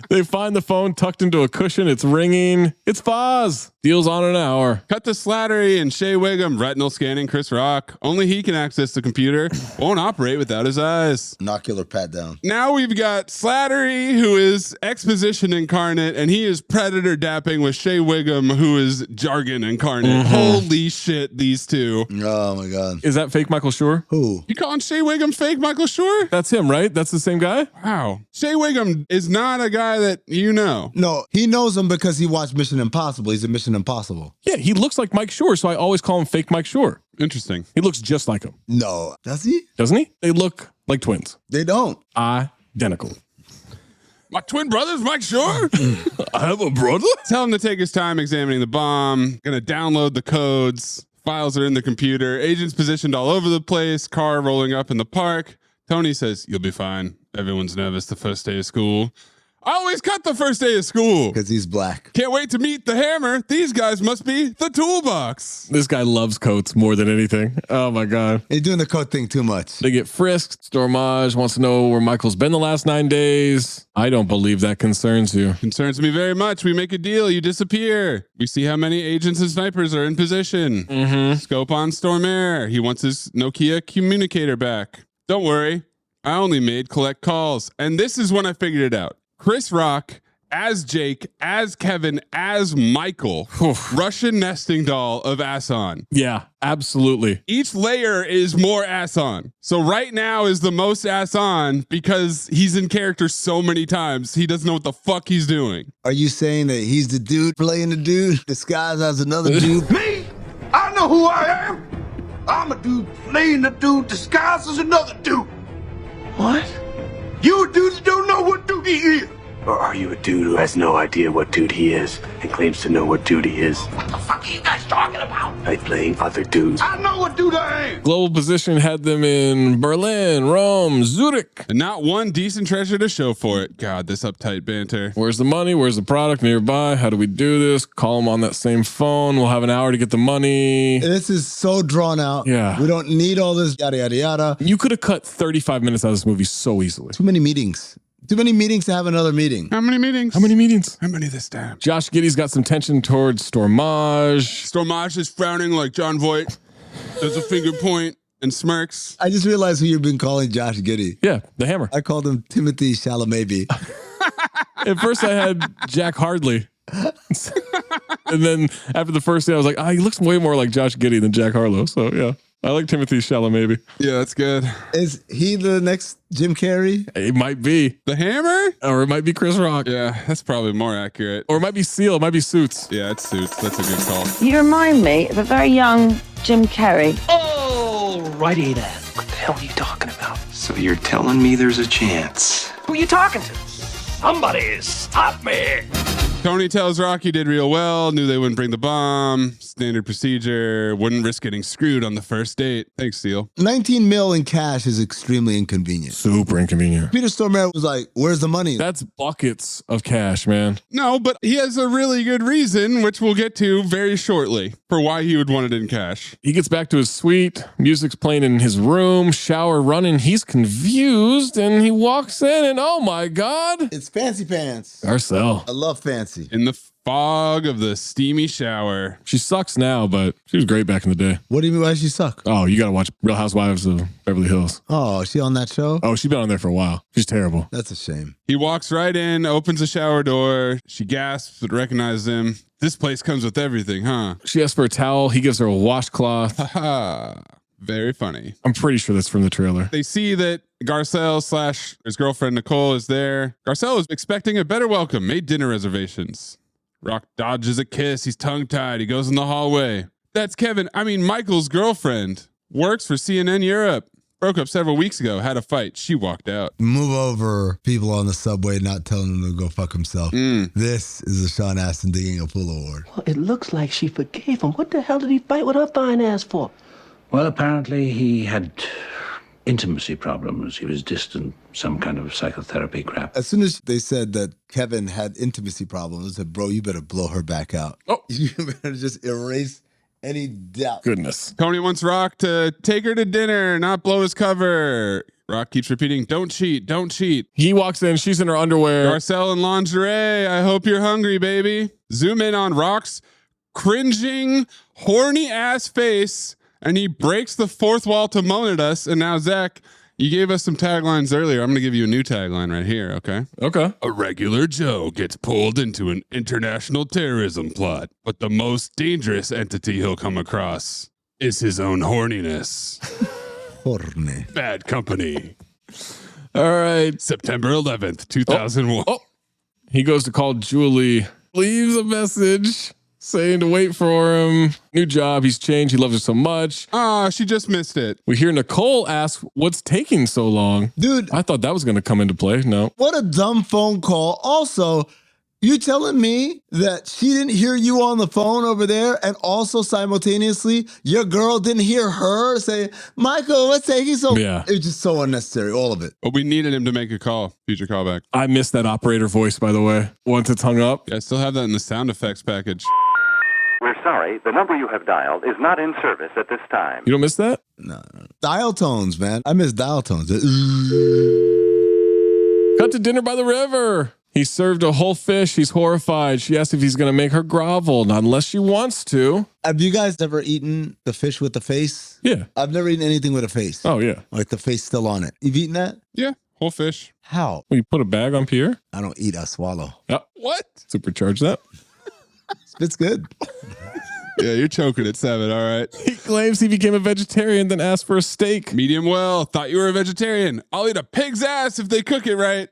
They find the phone tucked into a cushion. It's ringing. It's Foz. Deal's on an hour. Cut to Slattery and Shea Wiggum retinal scanning Chris Rock. Only he can access the computer. Won't operate without his eyes. Ocular pat down. Now we've got Slattery, who is exposition incarnate, and he is predator dapping with Shea Wiggum, who is jargon incarnate. Holy shit, these two. Oh my God. Is that fake Michael Schur? Who? You calling Shea Wiggum fake Michael Schur? That's him, right? That's the same guy? Wow. Shea Wiggum is not a guy that you know. No, he knows him because he watched Mission Impossible. He's a Mission Impossible. Yeah, he looks like Mike Schur, so I always call him fake Mike Schur. Interesting. He looks just like him. No. Does he? Doesn't he? They look like twins. They don't. Identical. My twin brother's Mike Schur? I have a brother? Tell him to take his time examining the bomb. Gonna download the codes. Files are in the computer. Agents positioned all over the place. Car rolling up in the park. Tony says, "You'll be fine. Everyone's nervous the first day of school." I always cut the first day of school. Because he's black. Can't wait to meet the Hammer. These guys must be the toolbox. This guy loves coats more than anything. Oh my God. He's doing the coat thing too much. They get frisked. Stormage wants to know where Michael's been the last 9 days. I don't believe that concerns you. Concerns me very much. We make a deal. You disappear. We see how many agents and snipers are in position. Scope on Stormare. He wants his Nokia communicator back. Don't worry. I only made collect calls. And this is when I figured it out. Chris Rock as Jake, as Kevin, as Michael. Russian nesting doll of ass on. Yeah, absolutely. Each layer is more ass on. So right now is the most ass on because he's in character so many times. He doesn't know what the fuck he's doing. Are you saying that he's the dude playing the dude disguised as another dude? Me? I know who I am. I'm a dude playing the dude disguised as another dude. What? You a dude that don't know what dude he is. Or are you a dude who has no idea what dude he is and claims to know what dude he is? What the fuck are you guys talking about? By playing other dudes. I know what dude I am. Global Position had them in Berlin, Rome, Zurich. And not one decent treasure to show for it. God, this uptight banter. Where's the money? Where's the product nearby? How do we do this? Call them on that same phone. We'll have an hour to get the money. This is so drawn out. Yeah. We don't need all this yada, yada, yada. You could have cut 35 minutes out of this movie so easily. Too many meetings. Too many meetings to have another meeting. How many meetings? How many meetings? How many this time? Josh Giddey's got some tension towards Stormage. Stormage is frowning like John Voight. Does a finger point and smirks. I just realized who you've been calling Josh Giddey. Yeah, the Hammer. I called him Timothy Chalamet. At first I had Jack Hardley. And then after the first day I was like, he looks way more like Josh Giddey than Jack Harlow. So yeah. I like Timothy Chalamet. Yeah, that's good. Is he the next Jim Carrey? It might be. The Hammer? Or it might be Chris Rock. Yeah, that's probably more accurate. Or it might be Seal. It might be Suits. Yeah, it's Suits. That's a good call. You remind me of a very young Jim Carrey. Oh, righty then. hell are you talking about? So you're telling me there's a chance? Who are you talking to? Somebody stop me! Tony tells Rocky did real well, knew they wouldn't bring the bomb, standard procedure, wouldn't risk getting screwed on the first date. Thanks, Seal. 19 mil in cash is extremely inconvenient. Super inconvenient. Peter Stormare was like, where's the money? That's buckets of cash, man. No, but he has a really good reason, which we'll get to very shortly, for why he would want it in cash. He gets back to his suite. Music's playing in his room. Shower running. He's confused, and he walks in, and oh my God. It's Fancy Pants. Garcelle. I love Fancy. In the fog of the steamy shower. She sucks now, but she was great back in the day. What do you mean, why does she suck? Oh, you got to watch Real Housewives of Beverly Hills. Oh, is she on that show? Oh, she's been on there for a while. She's terrible. That's a shame. He walks right in, opens the shower door. She gasps but recognizes him. This place comes with everything, huh? She asks for a towel. He gives her a washcloth. Haha. Very funny. I'm pretty sure that's from the trailer. They see that Garcelle / his girlfriend Nicole is there. Garcelle is expecting a better welcome, made dinner reservations. Rock dodges a kiss. He's tongue-tied. He goes in the hallway. That's Michael's girlfriend. Works for CNN Europe. Broke up several weeks ago. Had a fight. She walked out. Move over people on the subway not telling him to go fuck himself. This is a Sean Astin digging a pool award. Well, it looks like she forgave him. What the hell did he fight with her fine ass for? Well, apparently he had intimacy problems. He was distant, some kind of psychotherapy crap. As soon as they said that Kevin had intimacy problems, I said, bro, you better blow her back out. Oh. You better just erase any doubt. Goodness. Tony wants Rock to take her to dinner, not blow his cover. Rock keeps repeating, don't cheat, don't cheat. He walks in, she's in her underwear. Garcelle in lingerie. I hope you're hungry, baby. Zoom in on Rock's cringing, horny ass face. And he breaks the fourth wall to moan at us. And now, Zach, you gave us some taglines earlier. I'm going to give you a new tagline right here, okay? Okay. A regular Joe gets pulled into an international terrorism plot, but the most dangerous entity he'll come across is his own horniness. Horny. Bad Company. All right. September 11th, 2001. Oh. He goes to call Julie, leaves a message saying to wait for him. New job. He's changed. He loves her so much. She just missed it. We hear Nicole ask, what's taking so long? Dude. I thought that was going to come into play. No. What a dumb phone call. Also, you telling me that she didn't hear you on the phone over there and also simultaneously your girl didn't hear her say, Michael, what's taking so long? Yeah. It was just so unnecessary, all of it. But we needed him to make a call. Future callback. I missed that operator voice, by the way. Once it's hung up. Yeah, I still have that in the sound effects package. We're sorry, the number you have dialed is not in service at this time. You don't miss that? No. Dial tones, man. I miss dial tones. Cut to dinner by the river. He served a whole fish. He's horrified. She asks if he's going to make her grovel, not unless she wants to. Have you guys ever eaten the fish with the face? Yeah. I've never eaten anything with a face. Oh, yeah. Like the face still on it. You've eaten that? Yeah, whole fish. How? Well, you put a bag on Pierre? I don't eat, I swallow. What? Supercharge that. It's good. Yeah, you're choking at 7, all right. He claims he became a vegetarian, then asked for a steak. Medium well. Thought you were a vegetarian. I'll eat a pig's ass if they cook it right.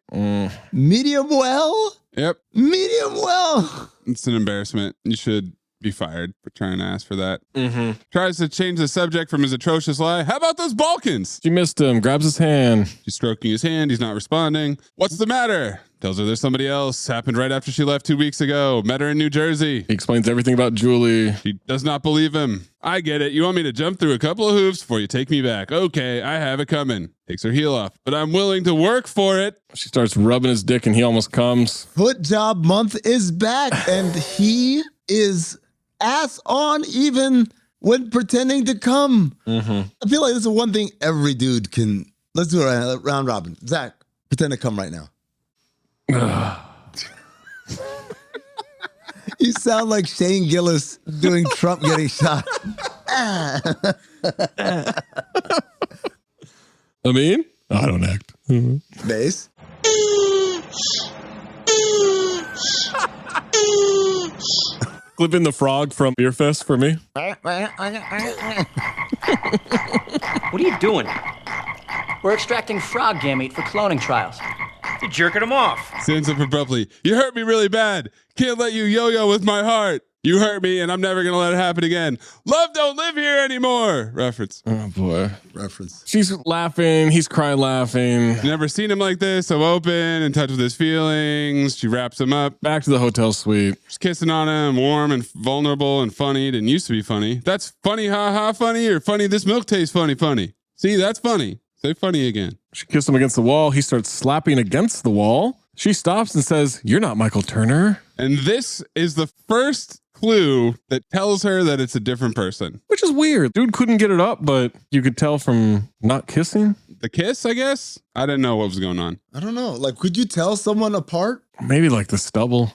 Medium well? Yep. Medium well. It's an embarrassment. You should be fired for trying to ask for that. Mm-hmm. Tries to change the subject from his atrocious lie. How about those Balkans? She missed him. Grabs his hand. She's stroking his hand. He's not responding. What's the matter? Tells her there's somebody else. Happened right after she left 2 weeks ago. Met her in New Jersey. He explains everything about Julie. She does not believe him. I get it. You want me to jump through a couple of hoops before you take me back. Okay, I have it coming. Takes her heel off. But I'm willing to work for it. She starts rubbing his dick and he almost comes. Foot job month is back and he is ass on even when pretending to come. Mm-hmm. I feel like this is one thing every dude can. Let's do it right, round robin. Zach, pretend to come right now. You sound like Shane Gillis doing Trump getting shot. Amin? I don't act. Bass. Clip in the frog from Beer Fest for me. What are you doing? We're extracting frog gamete for cloning trials. You're jerking them off. Stands up abruptly. You hurt me really bad. Can't let you yo-yo with my heart. You hurt me, and I'm never going to let it happen again. Love don't live here anymore. Reference. Oh, boy. Reference. She's laughing. He's crying laughing. Never seen him like this. So open, in touch with his feelings. She wraps him up. Back to the hotel suite. She's kissing on him, warm and vulnerable and funny. Didn't used to be funny. That's funny, ha-ha funny, or funny, this milk tastes funny. See, that's funny. Say funny again. She kissed him against the wall. He starts slapping against the wall. She stops and says, "You're not Michael Turner." And this is the first clue that tells her that it's a different person. Which is weird. Dude couldn't get it up, but you could tell from not kissing. The kiss, I guess? I didn't know what was going on. I don't know. Like, could you tell someone apart? Maybe like the stubble.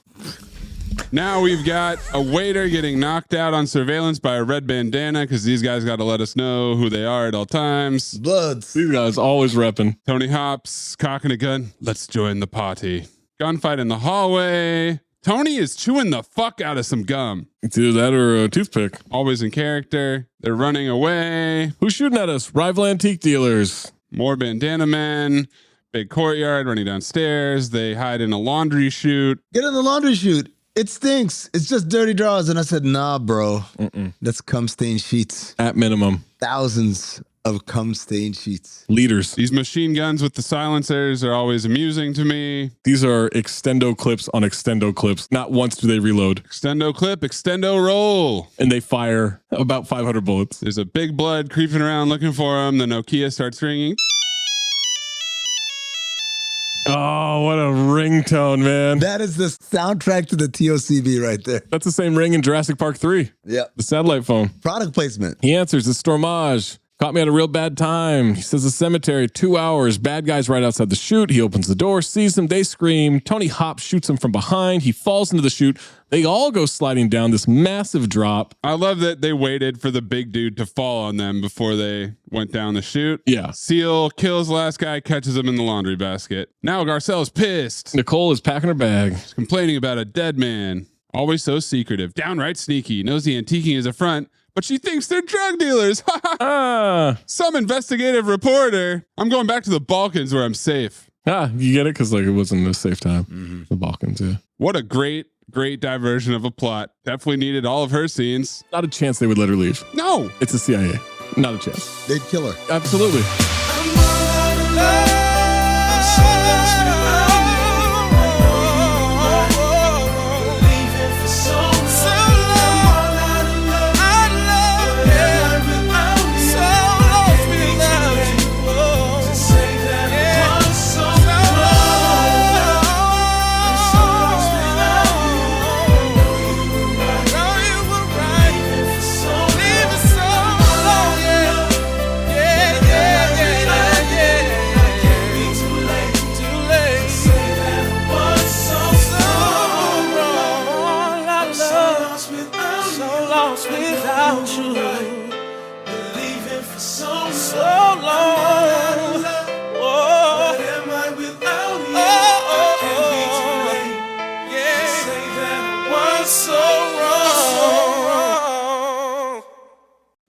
Now we've got a waiter getting knocked out on surveillance by a red bandana because these guys got to let us know who they are at all times. Bloods. These guys always repping. Tony Hops cocking a gun. Let's join the party. Gunfight in the hallway. Tony is chewing the fuck out of some gum. It's either that or a toothpick. Always in character. They're running away. Who's shooting at us? Rival antique dealers. More bandana men. Big courtyard running downstairs. They hide in a laundry chute. Get in the laundry chute. It stinks. It's just dirty drawers. And I said, nah, bro. That's cum-stained sheets. At minimum. Thousands of cum-stained sheets. Leaders. These machine guns with the silencers are always amusing to me. These are extendo clips on extendo clips. Not once do they reload. Extendo clip, extendo roll. And they fire about 500 bullets. There's a big blood creeping around looking for him. The Nokia starts ringing. Oh, what a ringtone, man. That is the soundtrack to the TOCB right there. That's the same ring in Jurassic Park 3. Yep. The satellite phone. Product placement. He answers, "It's Stormage. Caught me at a real bad time." He says, "The cemetery, 2 hours. Bad guy's right outside the chute." He opens the door, sees them. They scream. Tony Hop shoots him from behind. He falls into the chute. They all go sliding down this massive drop. I love that they waited for the big dude to fall on them before they went down the chute. Yeah. Seal kills last guy, catches him in the laundry basket. Now Garcelle's pissed. Nicole is packing her bag. She's complaining about a dead man. Always so secretive. Downright sneaky. Knows the antiquing is a front, but she thinks they're drug dealers. Some investigative reporter. I'm going back to the Balkans where I'm safe. You get it? Because like it wasn't a safe time. The Balkans, yeah. What a great diversion of a plot. Definitely needed all of her scenes. Not a chance they would let her leave. No. It's the CIA. Not a chance. They'd kill her. Absolutely.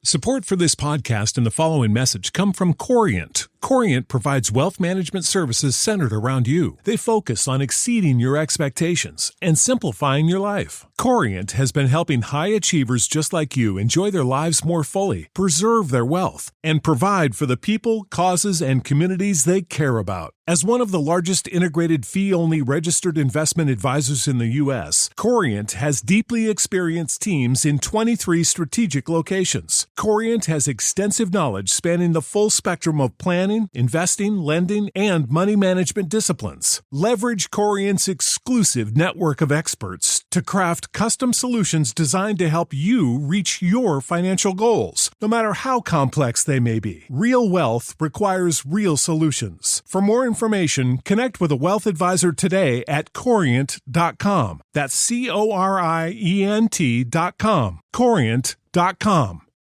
Support for this podcast and the following message come from Corant. Corant provides wealth management services centered around you. They focus on exceeding your expectations and simplifying your life. Corant has been helping high achievers just like you enjoy their lives more fully, preserve their wealth, and provide for the people, causes, and communities they care about. As one of the largest integrated fee-only registered investment advisors in the U.S., Corant has deeply experienced teams in 23 strategic locations. Corant has extensive knowledge spanning the full spectrum of planning, investing, lending, and money management disciplines. Leverage Corant's exclusive network of experts to craft custom solutions designed to help you reach your financial goals, no matter how complex they may be. Real wealth requires real solutions. For more information, connect with a wealth advisor today at Corient.com. That's Corient.com. Corient.com.